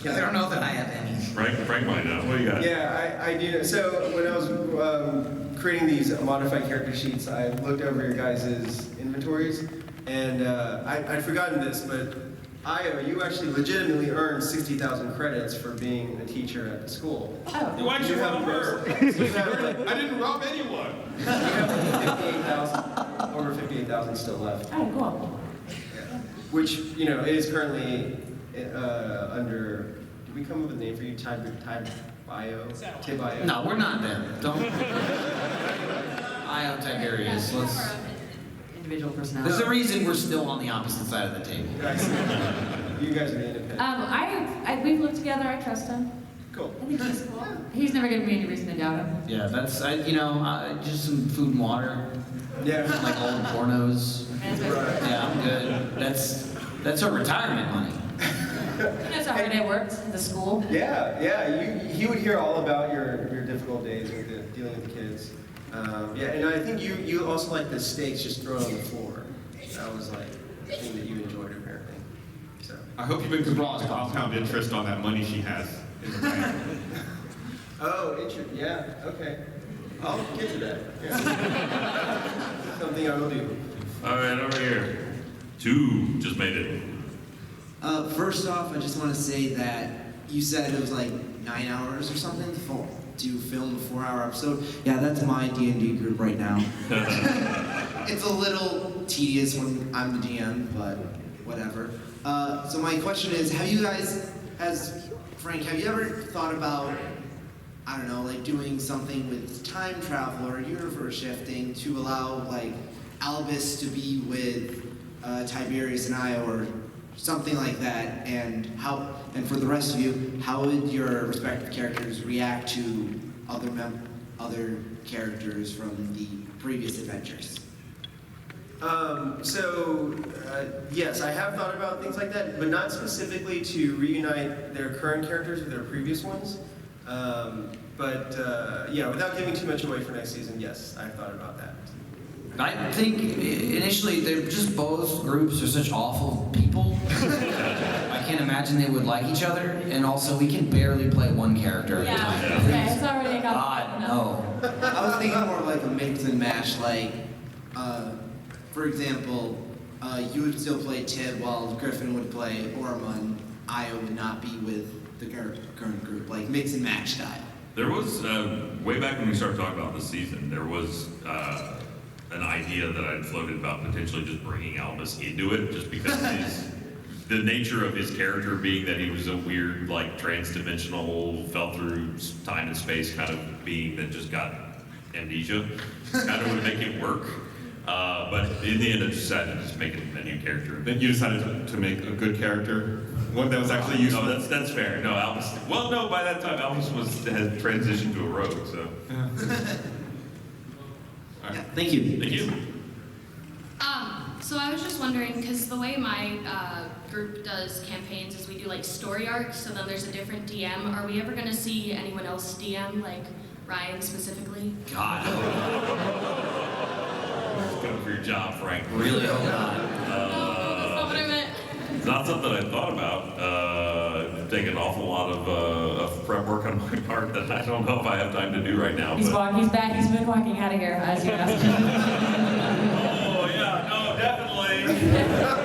I don't know that I have any. Frank might know. What do you got? Yeah, I do. So when I was creating these modified character sheets, I looked over your guys' inventories, and I'd forgotten this, but you actually legitimately earned 60,000 credits for being a teacher at the school. Oh. Why'd you rob her? I didn't rob anyone. You have 58,000, over 58,000 still left. Oh, cool. Yeah. Which, you know, is currently under, did we come up with a name for you? Bio? Tibio? No, we're not there. Don't. Io Tiberius. Let's. Individual personality. There's a reason we're still on the opposite side of the table. You guys are the independent. We've lived together. I trust him. Cool. I think he's cool. He's never given me any reason to doubt him. Yeah, that's just some food and water. Yeah. Like old pornos. Yeah, I'm good. That's our retirement money. That's how hard it works at the school. Yeah. He would hear all about your difficult days with dealing with the kids. Yeah, and I think you also like the steaks just thrown on the floor. That was like the thing that you enjoyed apparently. So. I hope you've been convinced compound interest on that money she has in the bank. Oh, interest. Yeah. Okay. I'll get to that. Yeah. Something I will do. All right, over here. 2 just made it. First off, I just want to say that you said it was like 9 hours or something to film a 4-hour episode. Yeah, that's my D&D group right now. It's a little tedious when I'm the DM, but whatever. So my question is, Frank, have you ever thought about, I don't know, like doing something with time travel or universe shifting to allow like Albus to be with Tiberius and I, or something like that, and for the rest of you, how would your respective characters react to other characters from the previous adventures? Yes, I have thought about things like that, but not specifically to reunite their current characters with their previous ones. Yeah, without giving too much away for next season, yes, I've thought about that. I think initially they're just both groups are such awful people. I can't imagine they would like each other, and also we can barely play one character at a time. Okay, it's already got. God, no. I was thinking more like a mix and match, like, for example, you would still play Ted while Griffin would play Ormond. Io would not be with the current group, like mix and match style. There was, way back when we started talking about this season, there was an idea that I'd floated about potentially just bringing Albus into it, just because the nature of his character being that he was a weird, like, trans-dimensional, fell through time and space kind of being that just got amnesia, kind of would make it work. But in the end, I decided to just make it a new character. Then you decided to make a good character, one that was actually useful. No, that's fair. No, Albus. Well, no, by that time, Albus had transitioned to a rogue. So. All right. Thank you. Thank you. So I was just wondering, because the way my group does campaigns is we do like story arcs, so then there's a different DM. Are we ever going to see anyone else DM, like Ryan specifically? God. Coming for your job, Frank. Really hope not. That's not what I meant. It's not something I thought about. Taking an awful lot of prep work on my part that I don't know if I have time to do right now. He's back. He's been walking out of here as you asked. Oh yeah, no, definitely.